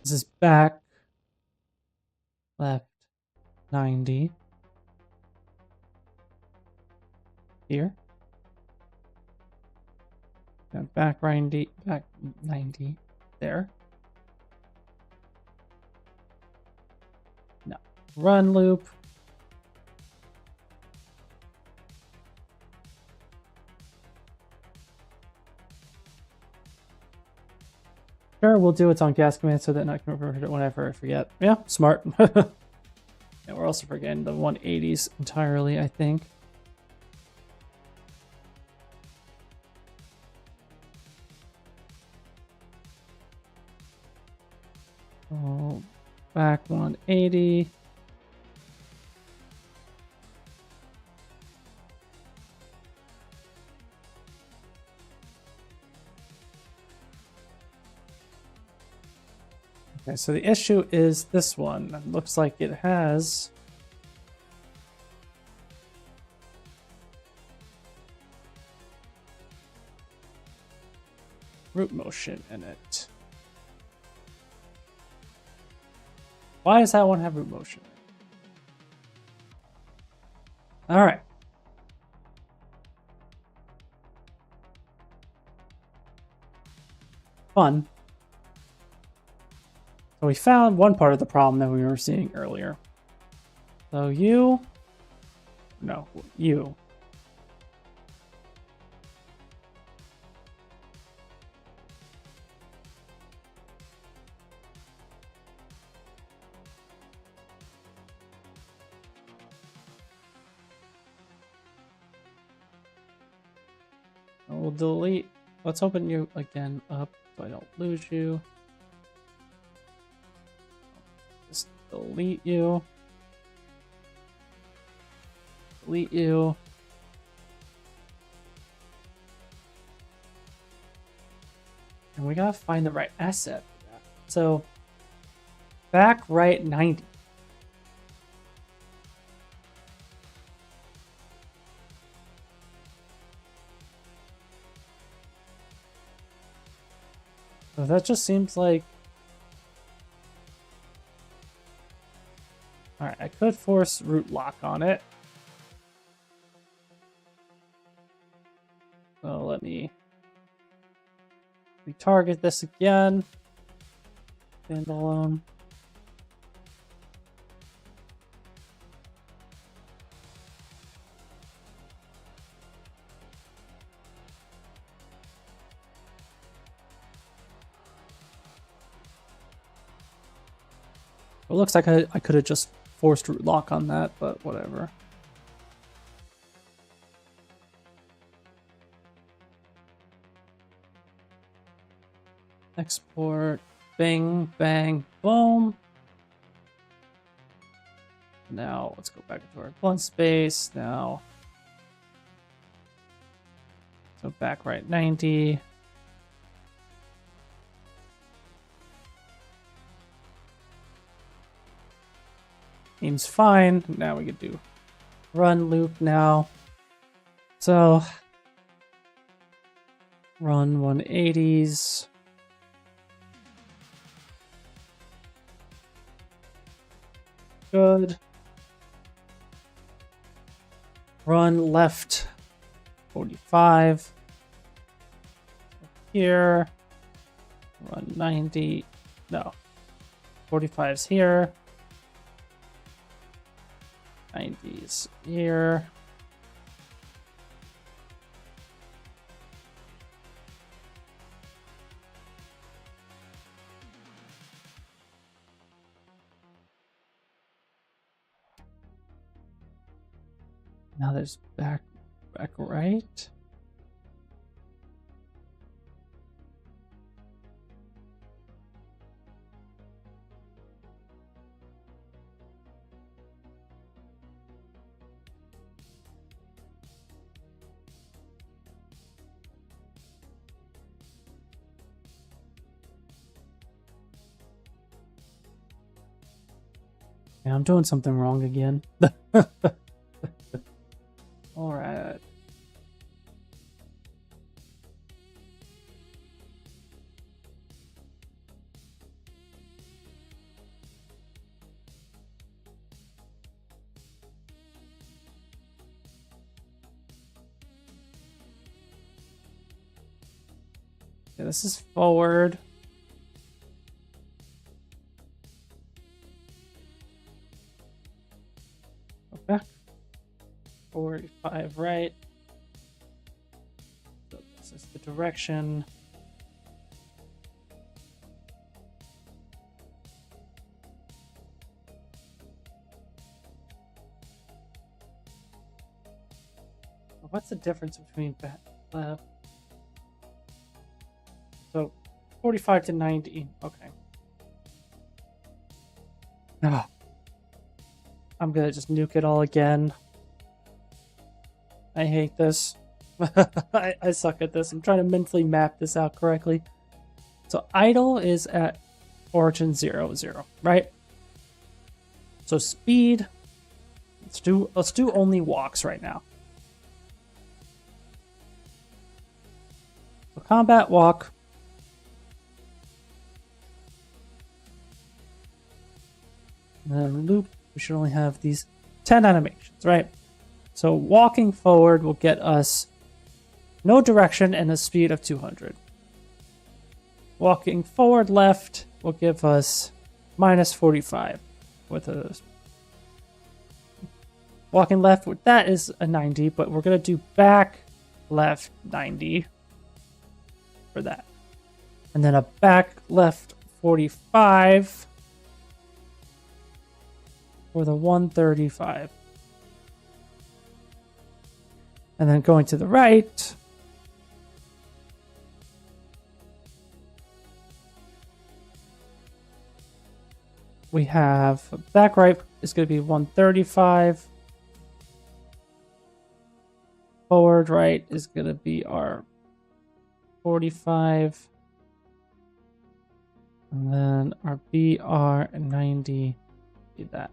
This is back, left, 90. Here. And back 90, back 90. There. No. Run loop. Sure, we'll do its on gas command so that I can revert it whenever I forget. Yeah, smart. Yeah, we're also forgetting the 180s entirely, I think. Oh, back 180. Okay, so the issue is this one. It looks like it has root motion in it. Why does that one have root motion? All right. Fun. So we found one part of the problem that we were seeing earlier. So you. We'll delete. Let's open you again up so I don't lose you. Just delete you. delete you. And we gotta find the right asset for that. So back right 90. So that just seems like... Alright, I could force root lock on it. So let me retarget this again. Standalone. It looks like I could have just forced root lock on that, but whatever. Export, bang, bang, boom. Now let's go back into our blunt space. Now, so back right 90. Seems fine. Now we can do run loop now. So run 180s. Good. Run left 45. Here. Run 90. No. 45's here. 90s here. Now there's back right. Yeah, I'm doing something wrong again. All right. Yeah, this is forward. Go back. 45 right. So this is the direction. What's the difference between back left? So 45 to 90. Okay. Ah. I'm gonna just nuke it all again. I hate this. I suck at this. I'm trying to mentally map this out correctly. So idle is at origin 0, 0, right? So speed. Let's do only walks right now. So combat walk. And then loop. We should only have these 10 animations, right? So walking forward will get us no direction and a speed of 200. Walking forward left will give us minus 45 with a... Walking left, that is a 90, but we're going to do back left 90 for that. And then a back left 45 for the 135. And then going to the right, we have back right is going to be 135. forward right is going to be our 45. And then our BR 90, do that.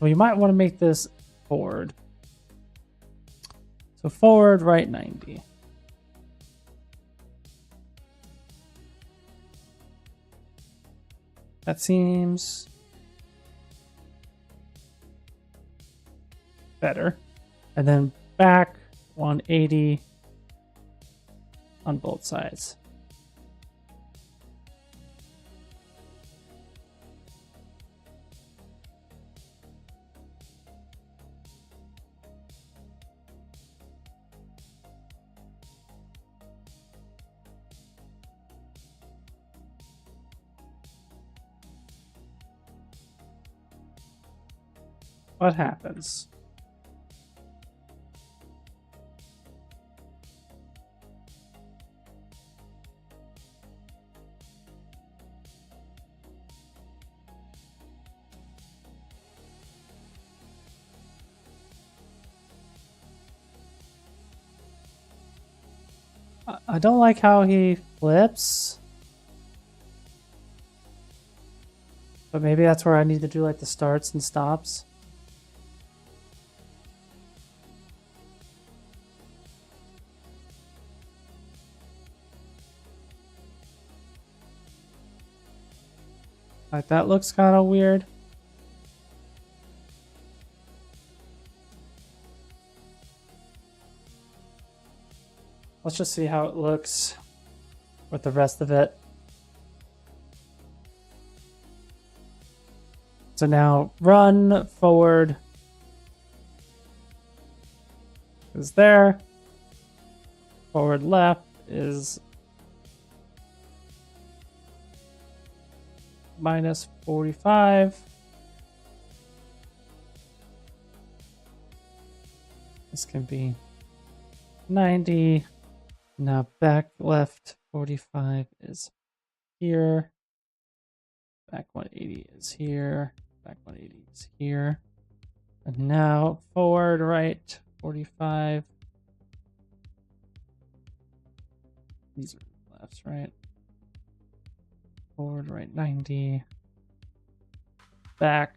Well, you might want to make this forward. So forward, right 90. That seems better. And then back 180 on both sides. What happens? I don't like how he flips. But maybe that's where I need to do like the starts and stops. Like that looks kind of weird. Let's just see how it looks with the rest of it. So now run forward is there. Forward left is minus 45. This can be 90. Now back left 45 is here. Back 180 is here. Back 180 is here. And now forward right 45. These are lefts, right? Forward right 90. Back.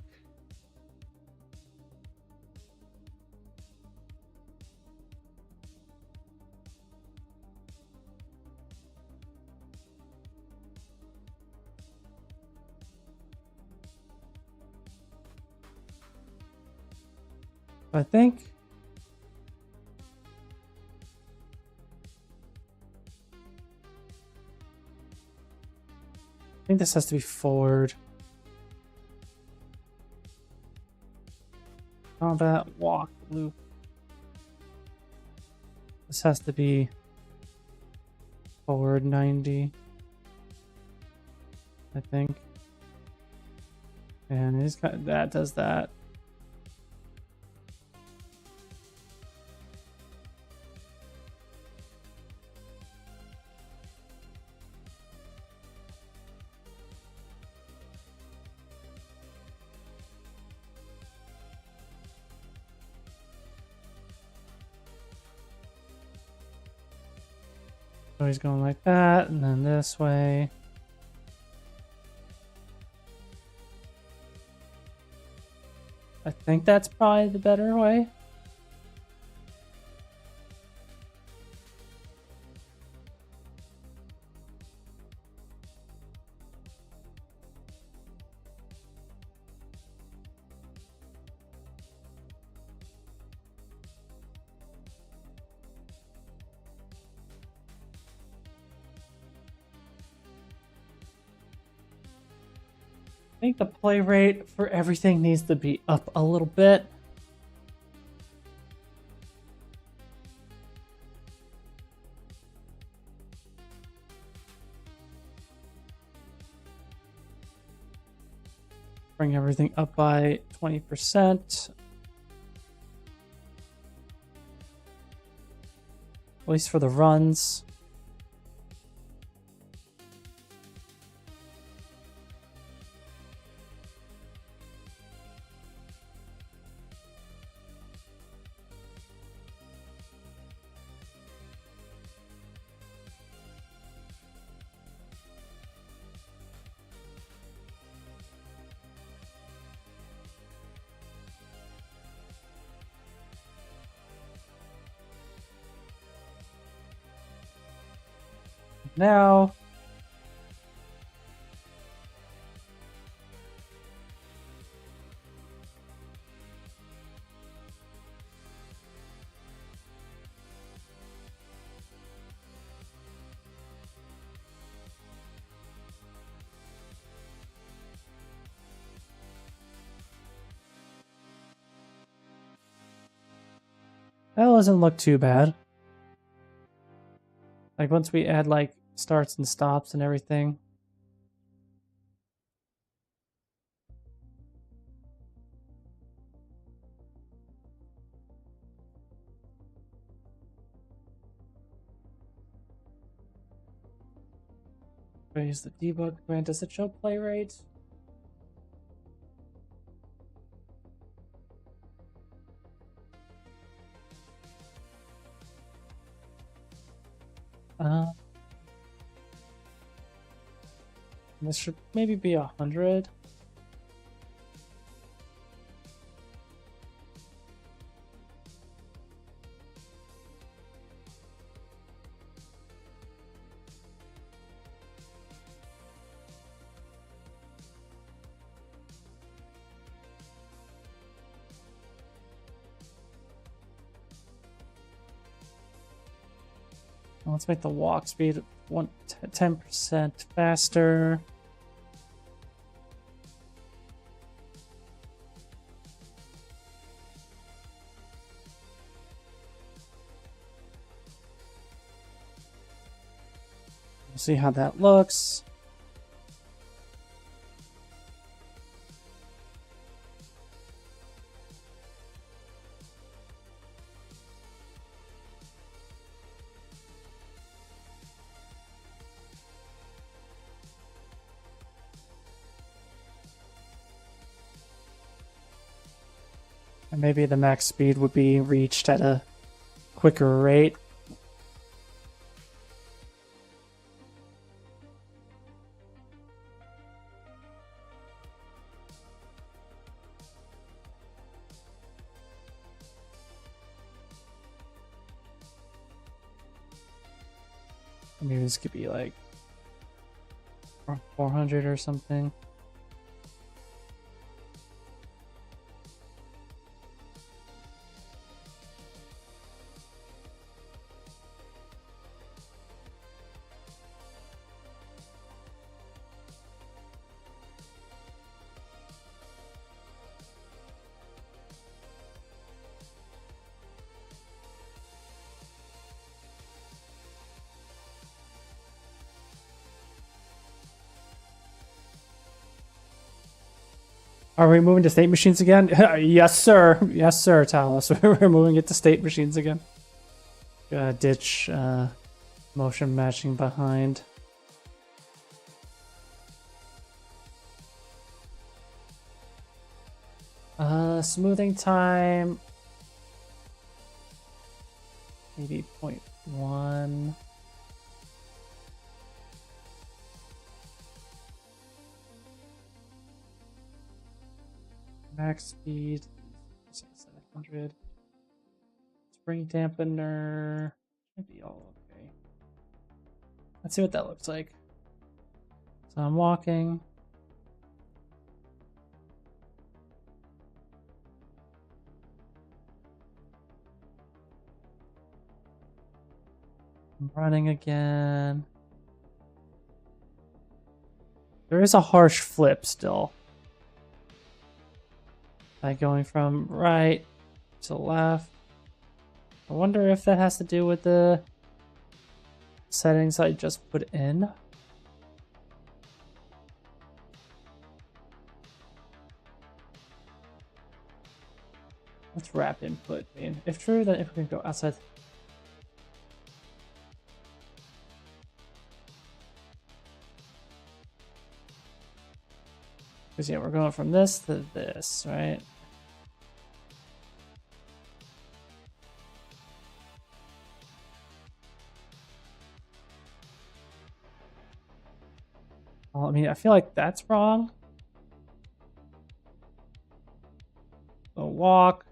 I think this has to be forward. Combat, walk, loop. This has to be forward 90, I think. And he's got that, does that. So he's going like that, and then this way. I think that's probably the better way. I think the play rate for everything needs to be up a little bit. Bring everything up by 20%. At least for the runs. Now. That doesn't look too bad. Like once we add like starts and stops and everything. Use the debug command. Does it show play rate? This should maybe be 100. Let's make the walk speed 10% faster. We'll see how that looks. And maybe the max speed would be reached at a quicker rate. Maybe this could be like 400 or something. Are we moving to state machines again? Yes, sir. Yes, sir, Talos. We're moving it to state machines again. Ditch motion matching behind. Smoothing time. Maybe 0.1. Max speed 700. Spring dampener should be all okay. Let's see what that looks like. So I'm walking. I'm running again. There is a harsh flip still. Like going from right to left. I wonder if that has to do with the settings I just put in. Let's wrap input in. If true, then if we can go outside. Because yeah, we're going from this to this, right? Well, I mean, I feel like that's wrong. So walk,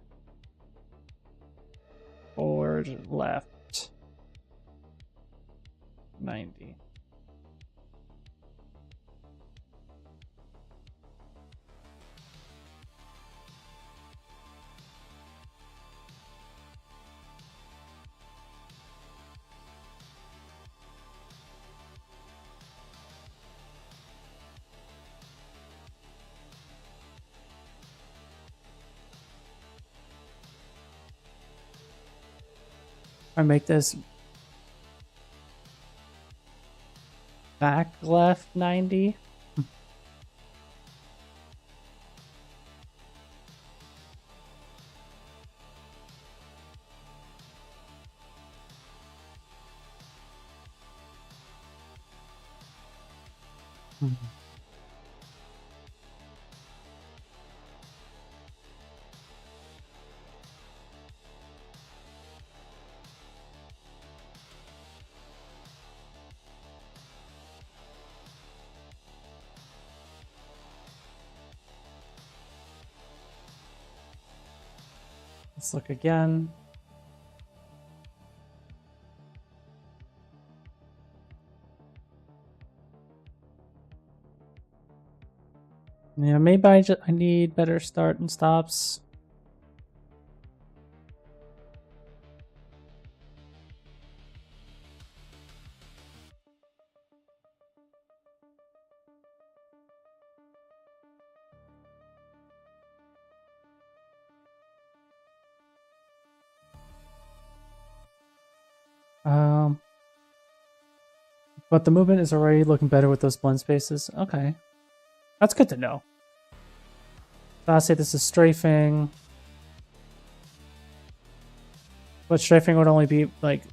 forward, left. 90. I make this back left 90. Let's look again. Yeah, maybe I need better start and stops. But the movement is already looking better with those blend spaces. Okay. That's good to know. So I'll say this is strafing. But strafing would only be like...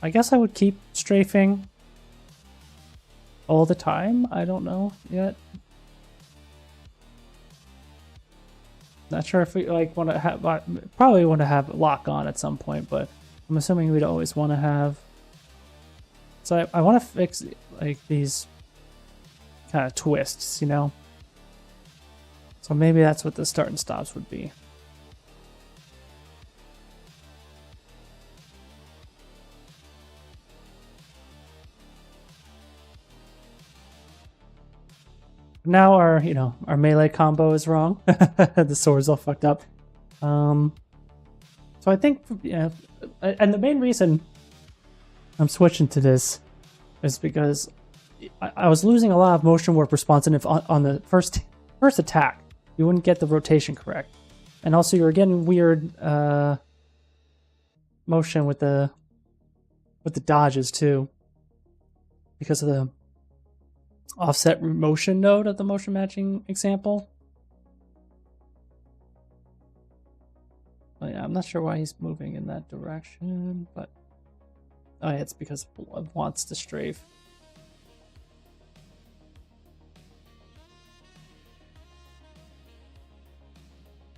I guess I would keep strafing all the time. I don't know yet. Not sure if we like want to have... Probably want to have lock on at some point, but I'm assuming we'd always want to have... So I want to fix like these kind of twists, you know? So maybe that's what the start and stops would be. Now our, you know, our melee combo is wrong. The sword's all fucked up. So I think, yeah, and the main reason I'm switching to this is because I was losing a lot of motion warp responsiveness on the first attack. You wouldn't get the rotation correct, and also you were getting weird motion with the dodges too, because of the offset motion node of the motion matching example. But yeah, I'm not sure why he's moving in that direction, but oh yeah, it's because blood wants to strafe.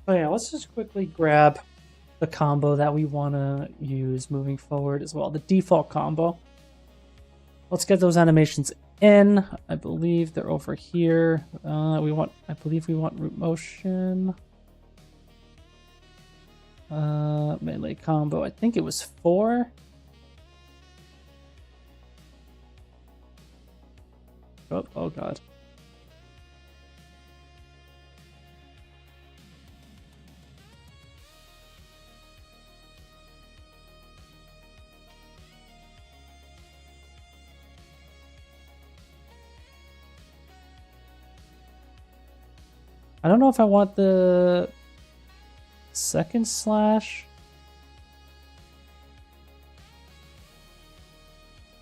Oh yeah, let's just quickly grab the combo that we want to use moving forward as well. The default combo. Let's get those animations in. I believe they're over here. I believe we want root motion. Melee combo. I think it was 4. Oh god. I don't know if I want the second slash.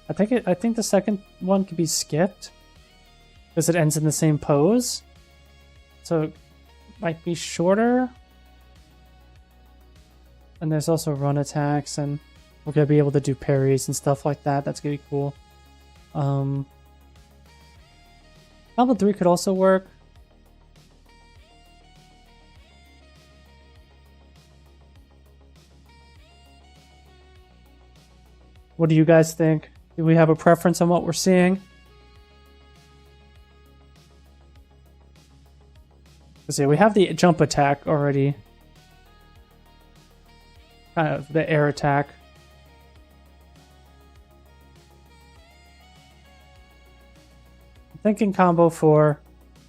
I think the second one could be skipped because it ends in the same pose. So it might be shorter. And there's also run attacks, and we're gonna be able to do parries and stuff like that. That's gonna be cool. Level 3 could also work. What do you guys think? Do we have a preference on what we're seeing? Because yeah, we have the jump attack already. Kind of the air attack. thinking combo 4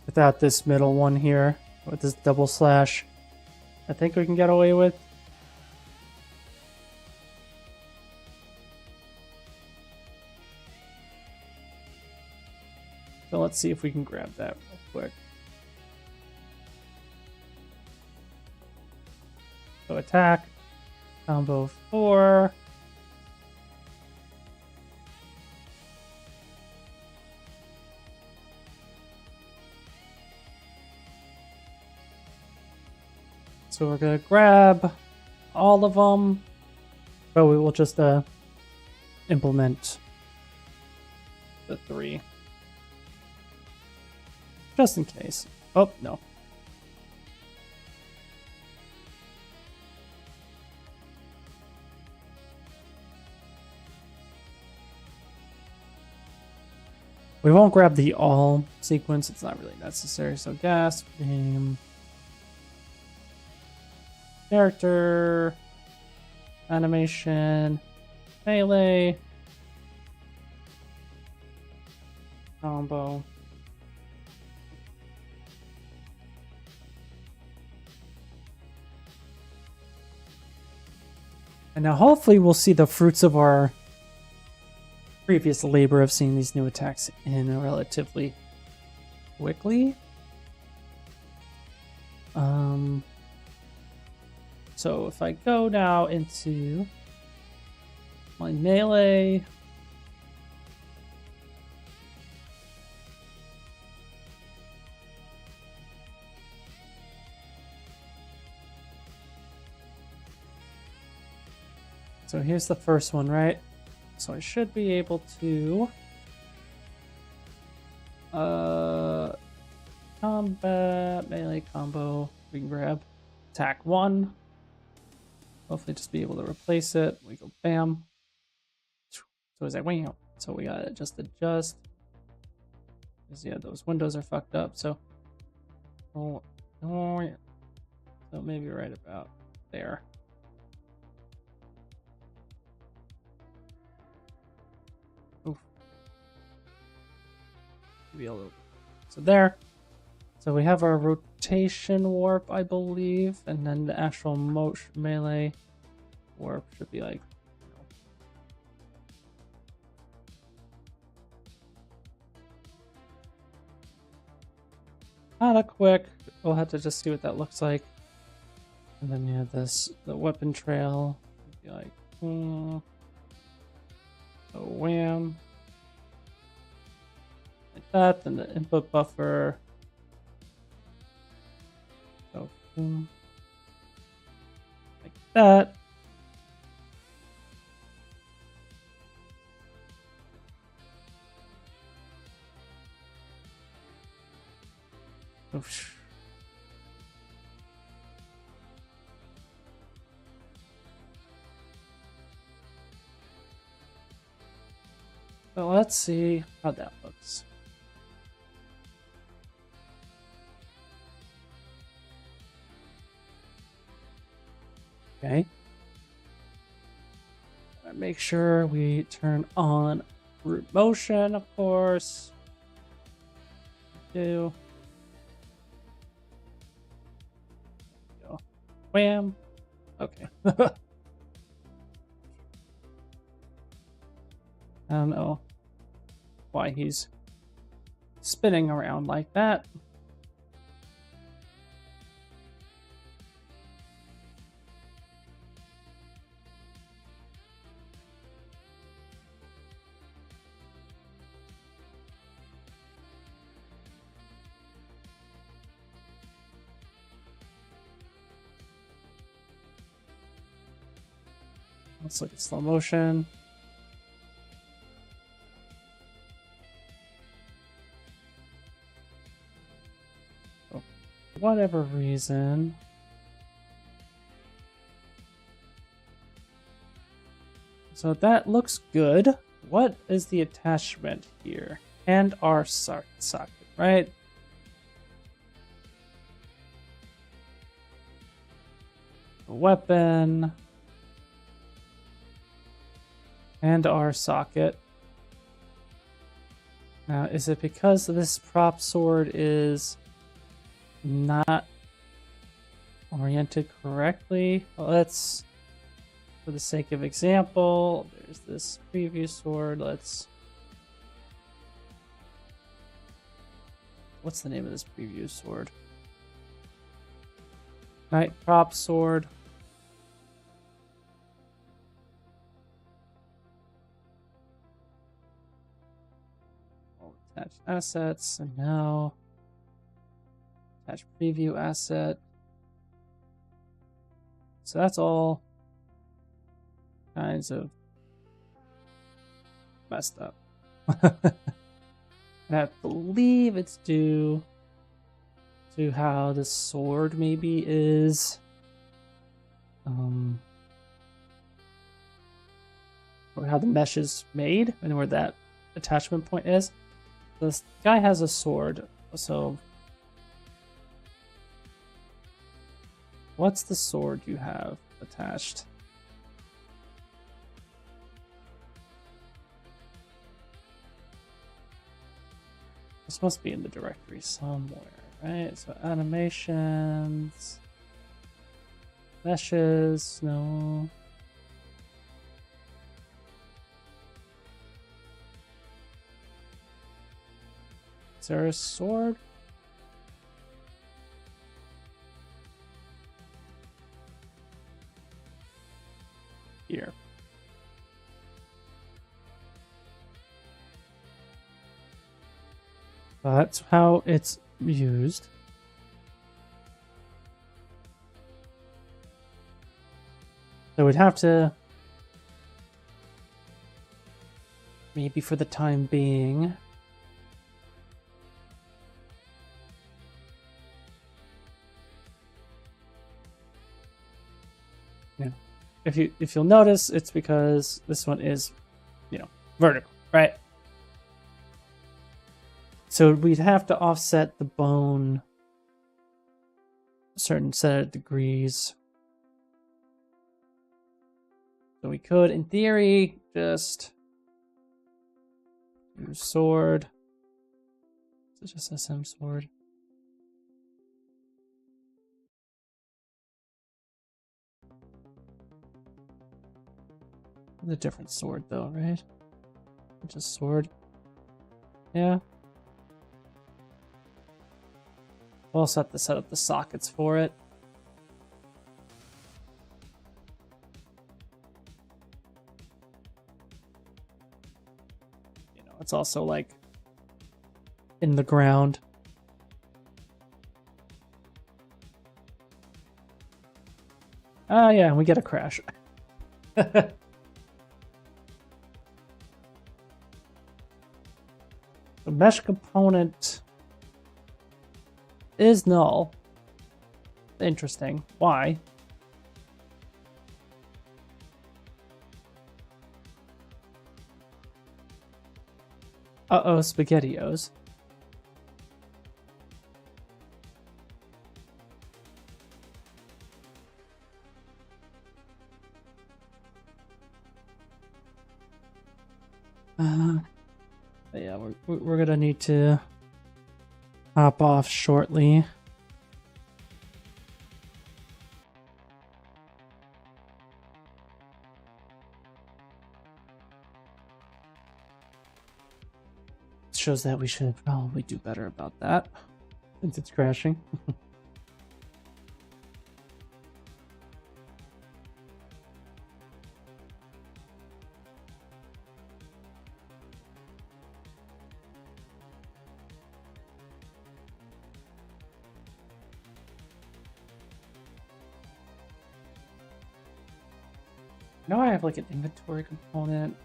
without this middle one here, with this double slash. I think we can get away with. So let's see if we can grab that real quick. So attack, combo 4. So we're gonna grab all of them, but we will just implement the 3. Just in case. Oh, no. We won't grab the all sequence. It's not really necessary. So gas, game, character, animation, melee, combo. And now hopefully we'll see the fruits of our previous labor of seeing these new attacks in relatively quickly. So if I go now into my melee, so here's the first one, right? So I should be able to combat melee combo. We can grab attack 1. Hopefully just be able to replace it. We go bam. So is that wing? So we gotta just adjust. Because yeah, those windows are fucked up. So so maybe right about there. Oof. Maybe a little. So there. So we have our rotation warp, I believe, and then the actual motion melee warp should be like, kind of quick. We'll have to just see what that looks like. And then yeah, the weapon trail would be like, so wham, like that. Then the input buffer. So boom, like that. Oof. So let's see how that looks. Okay. Make sure we turn on root motion, of course. Do. Go. Wham. Okay. I don't know why he's spinning around like that. Let's look at slow motion. Oh, for whatever reason. So that looks good. What is the attachment here? And our socket, right? Weapon. And our socket. Now, is it because this prop sword is not oriented correctly? Well, let's, for the sake of example, there's this preview sword. What's the name of this preview sword? Knight prop sword. Attach assets, and now attach preview asset. So that's all kinds of messed up. And I believe it's due to how the sword maybe is or how the mesh is made and where that attachment point is. This guy has a sword, so what's the sword you have attached? This must be in the directory somewhere, right? So animations, meshes, no. Is there a sword? Here. That's how it's used. So we'd have to, maybe for the time being, if you'll notice, it's because this one is, vertical, right? So we'd have to offset the bone a certain set of degrees. So we could, in theory, just use sword. Is it just SM sword? It's a different sword though, right? Just sword. Yeah. We'll also have to set up the sockets for it. It's also like in the ground. Oh yeah, we get a crash. The mesh component is null. Interesting. Why? Uh-oh, SpaghettiOs. Yeah, we're gonna need to hop off shortly. Shows that we should probably do better about that since it's crashing. Now I have like an inventory component.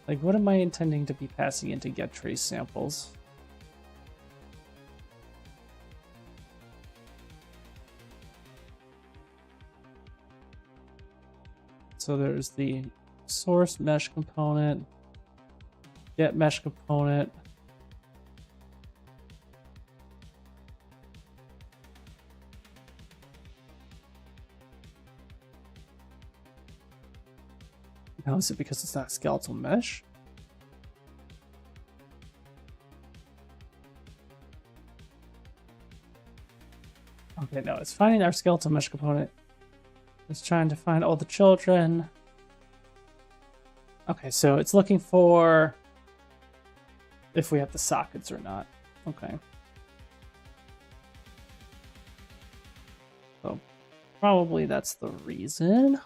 Like, what am I intending to be passing into get trace samples? So there's the source mesh component, get mesh component. Now, is it because it's not skeletal mesh? Okay, no, it's finding our skeletal mesh component. It's trying to find all the children. Okay, so it's looking for if we have the sockets or not. Okay. So probably that's the reason.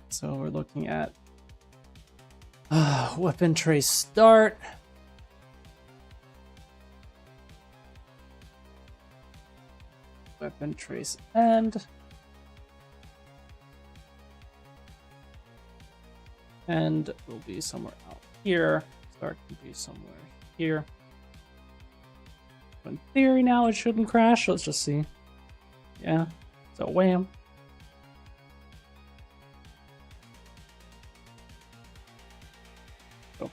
So we're looking at weapon trace start. Weapon trace end. End will be somewhere out here. Start can be somewhere here. In theory now it shouldn't crash. Let's just see. Yeah. So wham. Oh,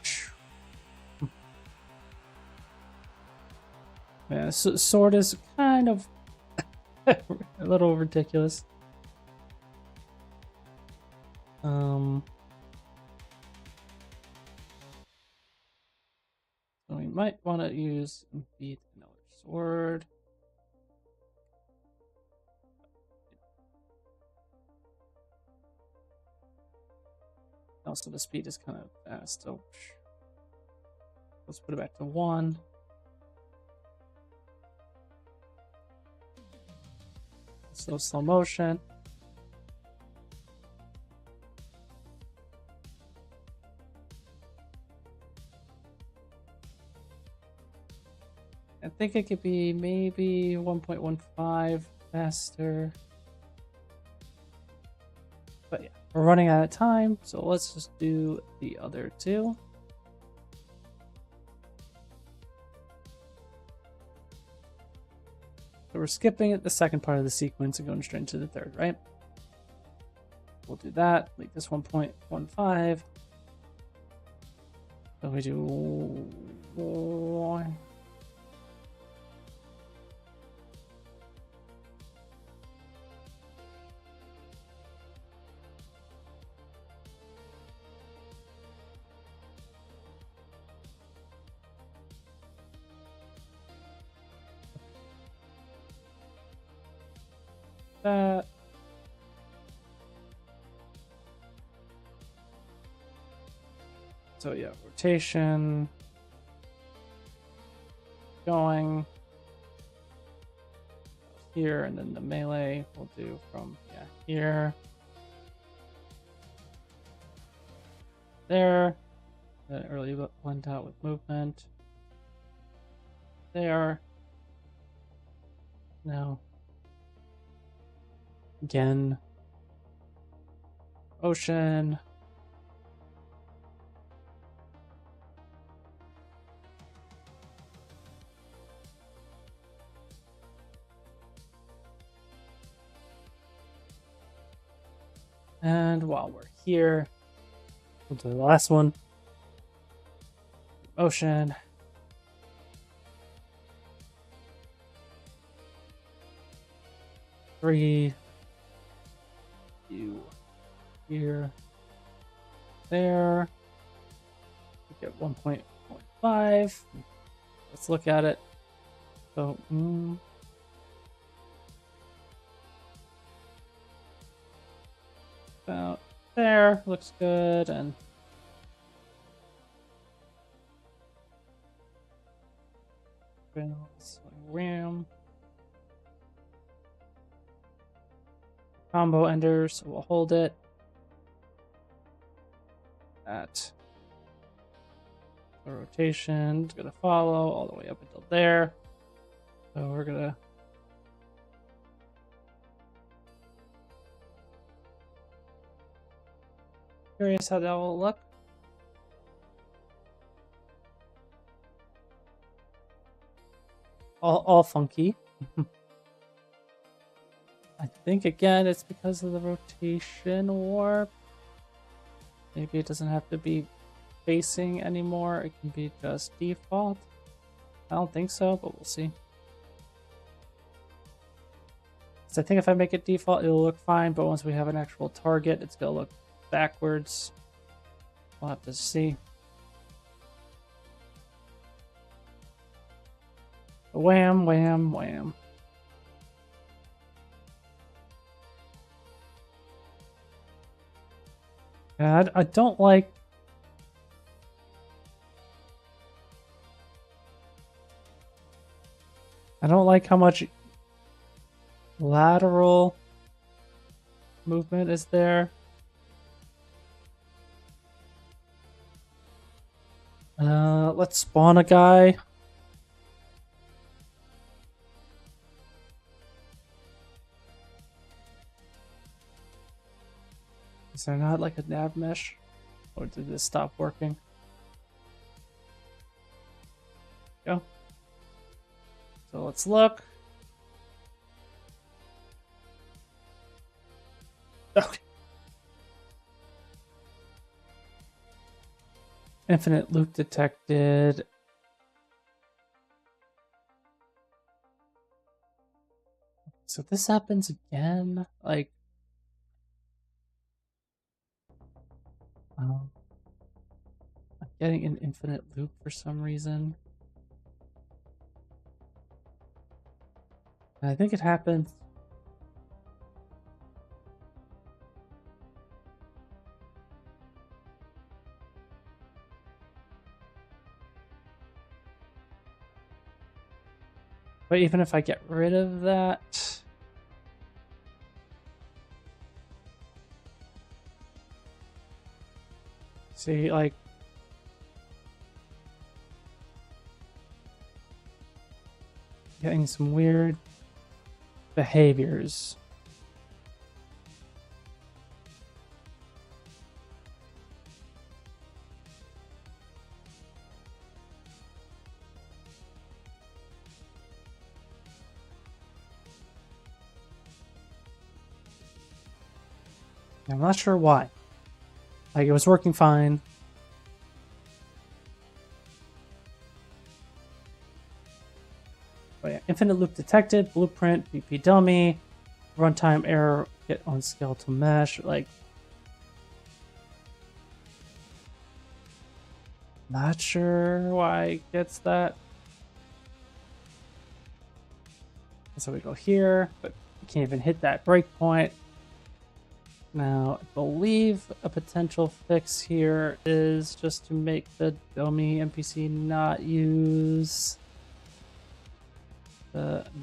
yeah, so sword is kind of a little ridiculous. So we might want to use beat another sword. Also, the speed is kind of fast, so let's put it back to 1. So slow motion. I think it could be maybe 1.15 faster. But yeah, we're running out of time, so let's just do the other two. So we're skipping the second part of the sequence and going straight into the third, right? We'll do that, make this 1.15. So we do 1. That. So yeah, rotation. Going. Here, and then the melee we'll do from, yeah, here. There. That early blend out with movement. There. Now. Again. Ocean. And while we're here, we'll do the last one. Ocean. Three. You. Here. There. We get 1.15. Let's look at it. So, about there, looks good, and ram combo ender, so we'll hold it at the rotation. It's gonna follow all the way up until there, so we're gonna curious how that will look. All funky. I think again it's because of the rotation warp. Maybe it doesn't have to be facing anymore. It can be just default. I don't think so, but we'll see. So I think if I make it default, it'll look fine, but once we have an actual target, it's gonna look backwards. We'll have to see. Wham, wham, wham. Yeah, I don't like... I don't like how much lateral movement is there. Let's spawn a guy. Is there not like a nav mesh? Or did this stop working? Go. So let's look. Okay. Infinite loop detected. So this happens again? Like... I'm getting an infinite loop for some reason. And I think it happens... But even if I get rid of that... See, like... Getting some weird behaviors. I'm not sure why. Like, it was working fine. But yeah, infinite loop detected, blueprint, BP dummy, runtime error, hit on skeletal mesh. Like, not sure why it gets that. So we go here, but we can't even hit that breakpoint. Now, I believe a potential fix here is just to make the dummy NPC not use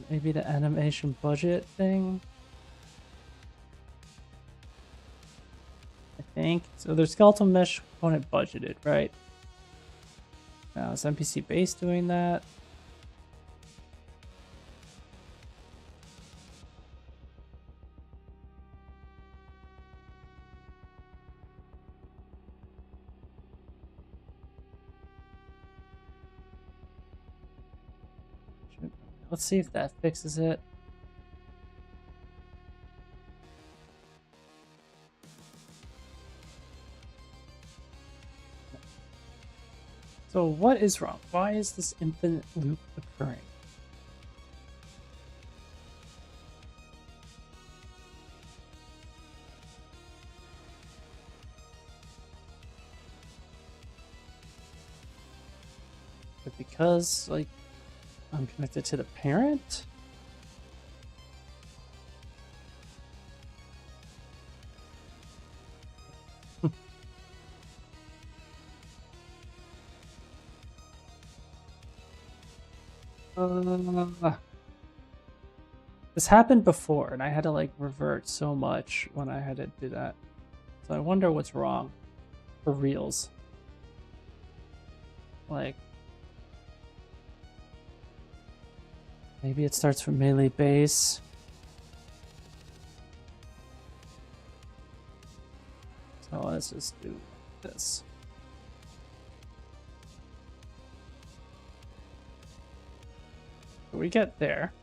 maybe the animation budget thing. I think so. There's skeletal mesh component budgeted, right? Now is NPC base doing that? Let's see if that fixes it. So what is wrong? Why is this infinite loop occurring? But because, like, I'm connected to the parent? This happened before, and I had to, like, revert so much when I had to do that. So I wonder what's wrong. For reals. Like... Maybe it starts from melee base. So let's just do this. So we get there.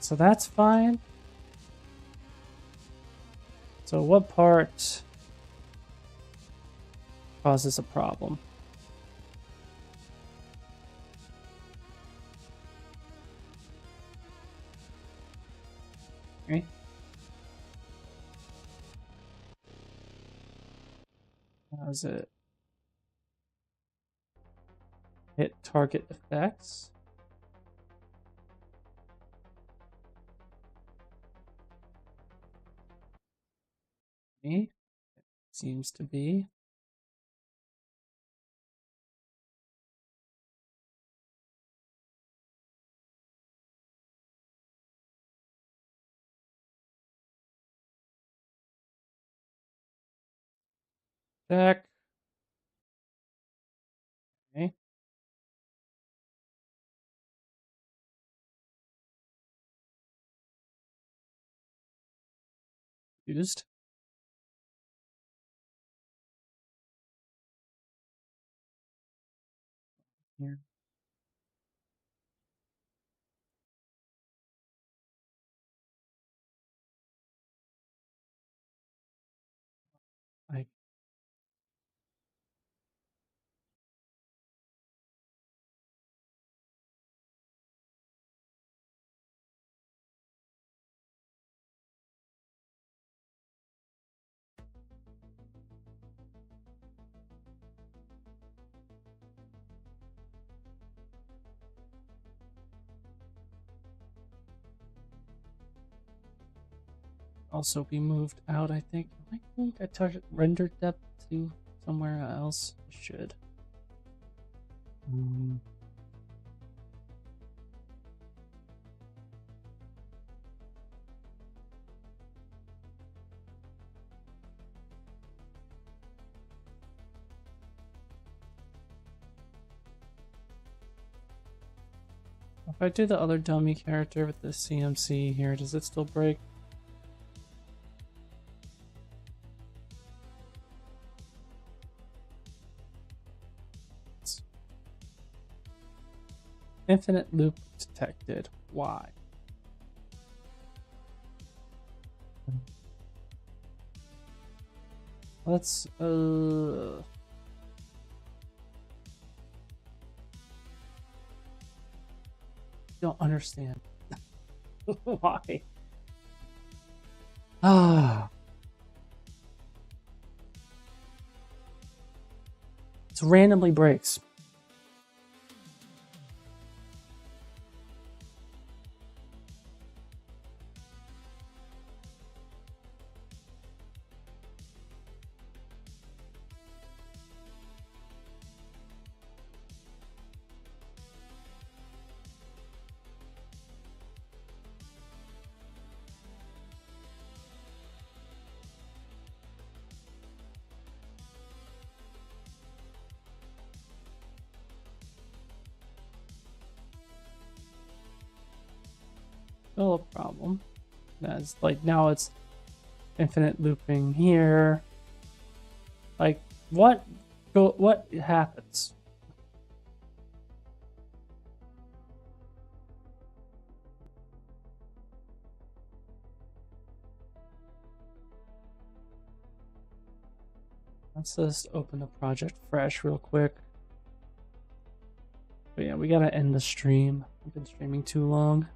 So that's fine. So what part causes a problem? Was it hit target effects? Me? Seems to be. Check. Okay. Used. Here. I also be moved out, I think. I think I touched render depth to somewhere else. Should. If I do the other dummy character with the CMC here, does it still break? Infinite loop detected. Why? Let's don't understand. Why? Ah. It randomly breaks. Still a problem. That's like now it's infinite looping here. Like what happens? Let's just open the project fresh real quick. But yeah, we gotta end the stream. We've been streaming too long.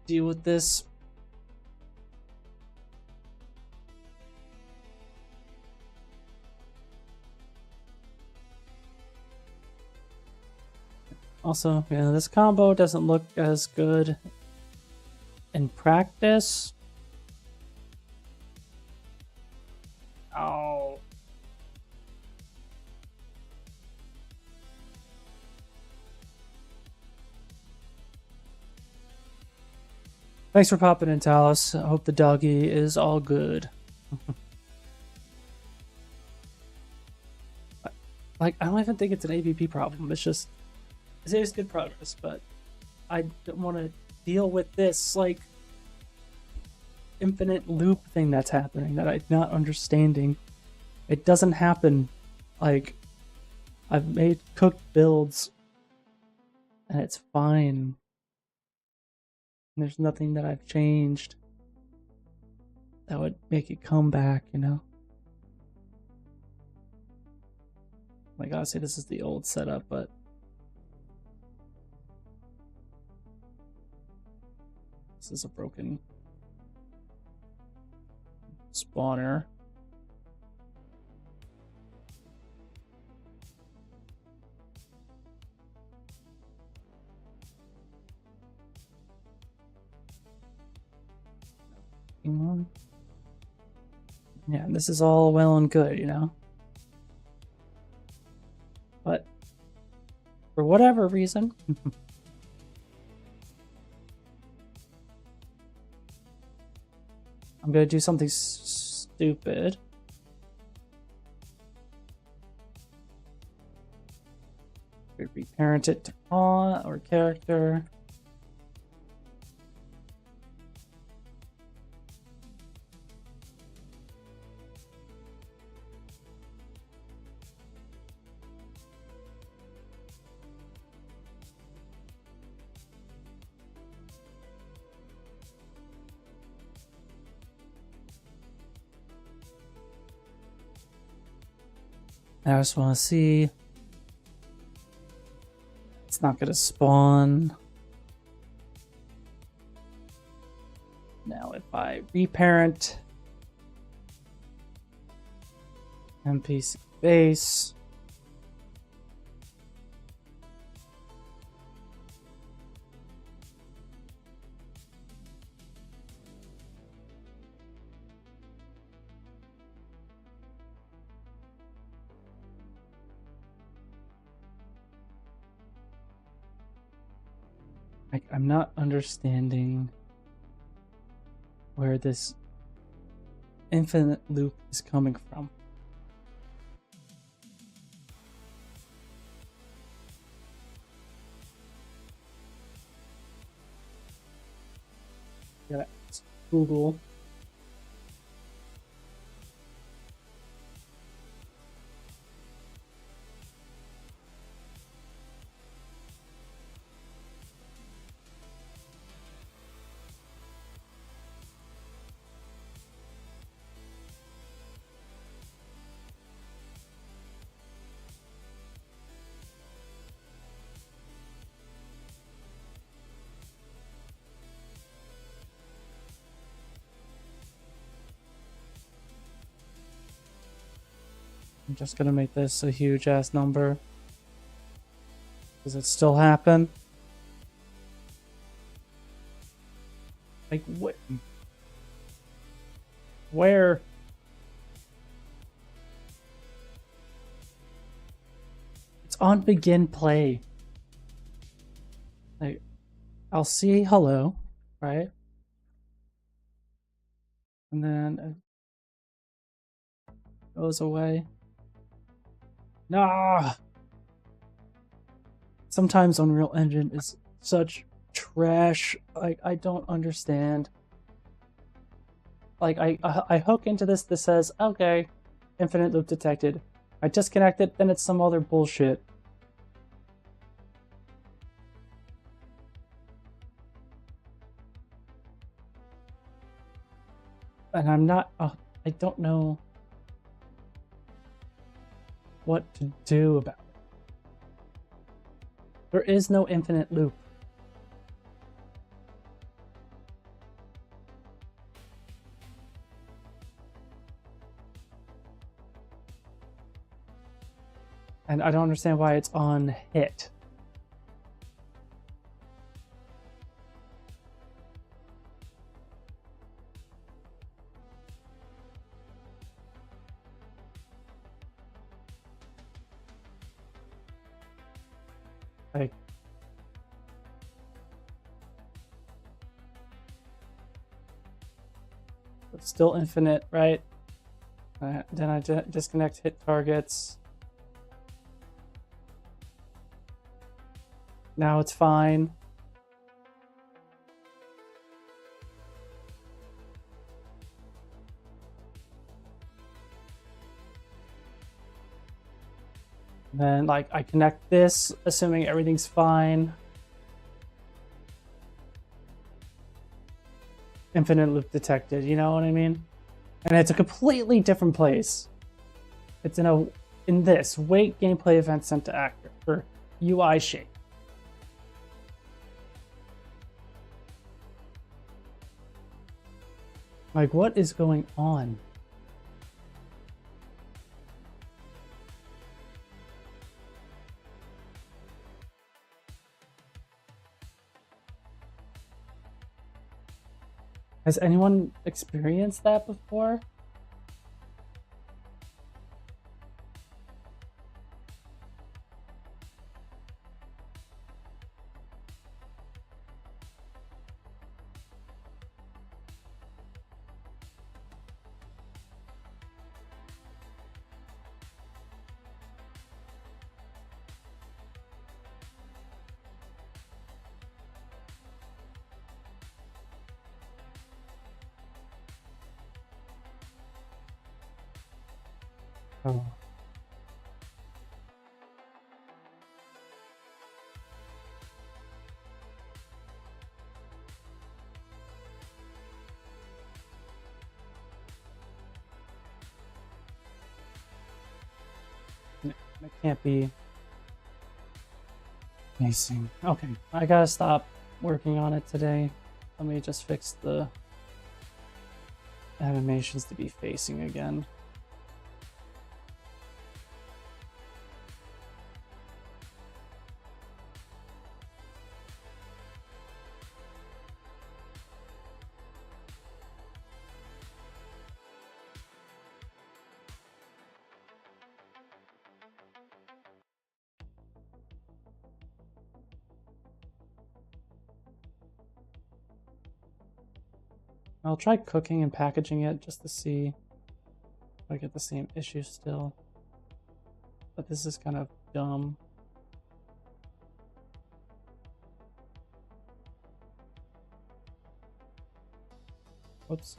Deal with this. Also, yeah, this combo doesn't look as good in practice. Oh. Thanks for popping in, Talos. I hope the doggy is all good. Like, I don't even think it's an AVP problem. It's just, it is good progress, but I don't want to deal with this, like, infinite loop thing that's happening that I'm not understanding. It doesn't happen. Like, I've made cooked builds, and it's fine. There's nothing that I've changed that would make it come back, you know? Like, obviously, this is the old setup, but this is a broken. spawner. Yeah, this is all well and good, you know? But for whatever reason, I'm gonna do something stupid. Reparent it to paw or character. I just want to see. It's not going to spawn. Now if I reparent NPC base. I'm not understanding where this infinite loop is coming from. Yeah, it's Google. I'm just gonna make this a huge ass number. Does it still happen? Like what? Where? It's on begin play. Like, I'll see hello, right? And then it goes away. Nah. Sometimes Unreal Engine is such trash. Like, I don't understand. Like, I hook into this that says, okay, infinite loop detected. I disconnect it, then it's some other bullshit. And I'm not, I don't know what to do about it. There is no infinite loop. And I don't understand why it's on hit. Like, it's still infinite, right? Then I disconnect hit targets. Now it's fine. Then, like, I connect this, assuming everything's fine. Infinite loop detected, you know what I mean? And it's a completely different place. It's in this wait gameplay event sent to actor for UI shape. Like, what is going on? Has anyone experienced that before? Oh. It can't be amazing. Okay, I gotta stop working on it today. Let me just fix the animations to be facing again. I'll try cooking and packaging it just to see if I get the same issue still. But this is kind of dumb. Whoops.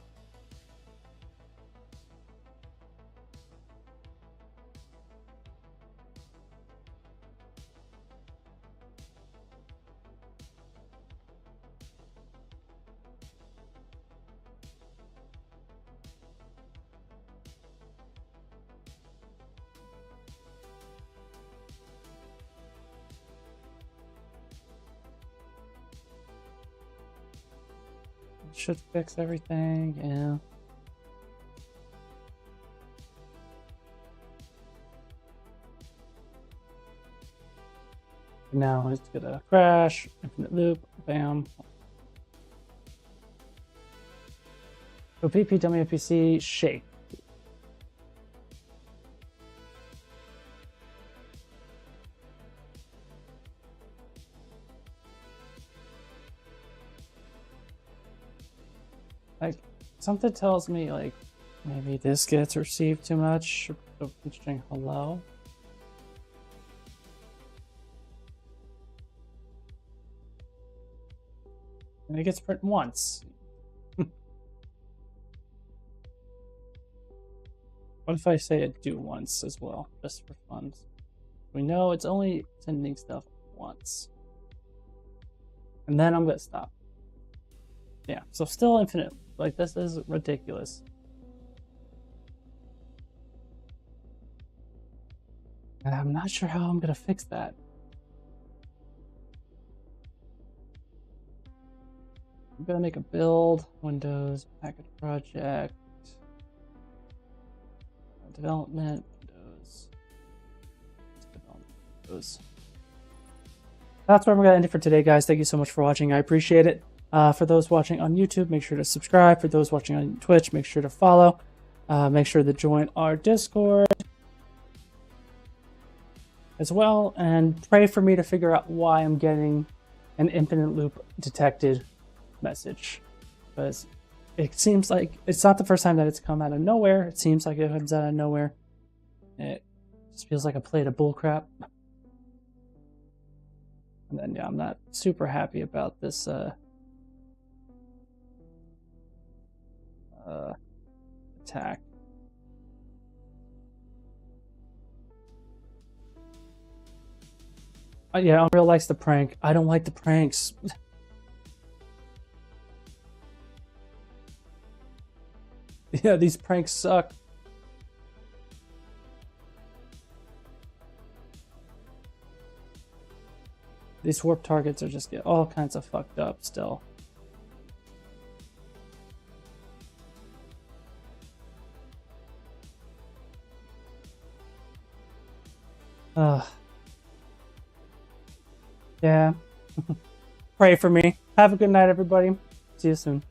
Should fix everything, yeah. Now it's gonna crash, infinite loop, bam. So PP, WPC, shake. Like, something tells me, like, maybe this gets received too much. String hello. And it gets print once. What if I say it do once as well, just for fun? We know it's only sending stuff once. And then I'm gonna stop. Yeah, so still infinite. Like, this is ridiculous. And I'm not sure how I'm gonna fix that. I'm gonna make a build, Windows, package project, development, Windows, Windows. That's where we're gonna end it for today, guys. Thank you so much for watching. I appreciate it. For those watching on YouTube, make sure to subscribe. For those watching on Twitch, make sure to follow. Make sure to join our Discord as well, and pray for me to figure out why I'm getting an infinite loop detected message, because it seems like it's not the first time that it's come out of nowhere. It seems like it comes out of nowhere. It just feels like a plate of bullcrap. And then, yeah, I'm not super happy about this attack. Yeah, Unreal likes the prank. I don't like the pranks. Yeah, these pranks suck. These warp targets are just get all kinds of fucked up still. Yeah. Pray for me. Have a good night, everybody. See you soon.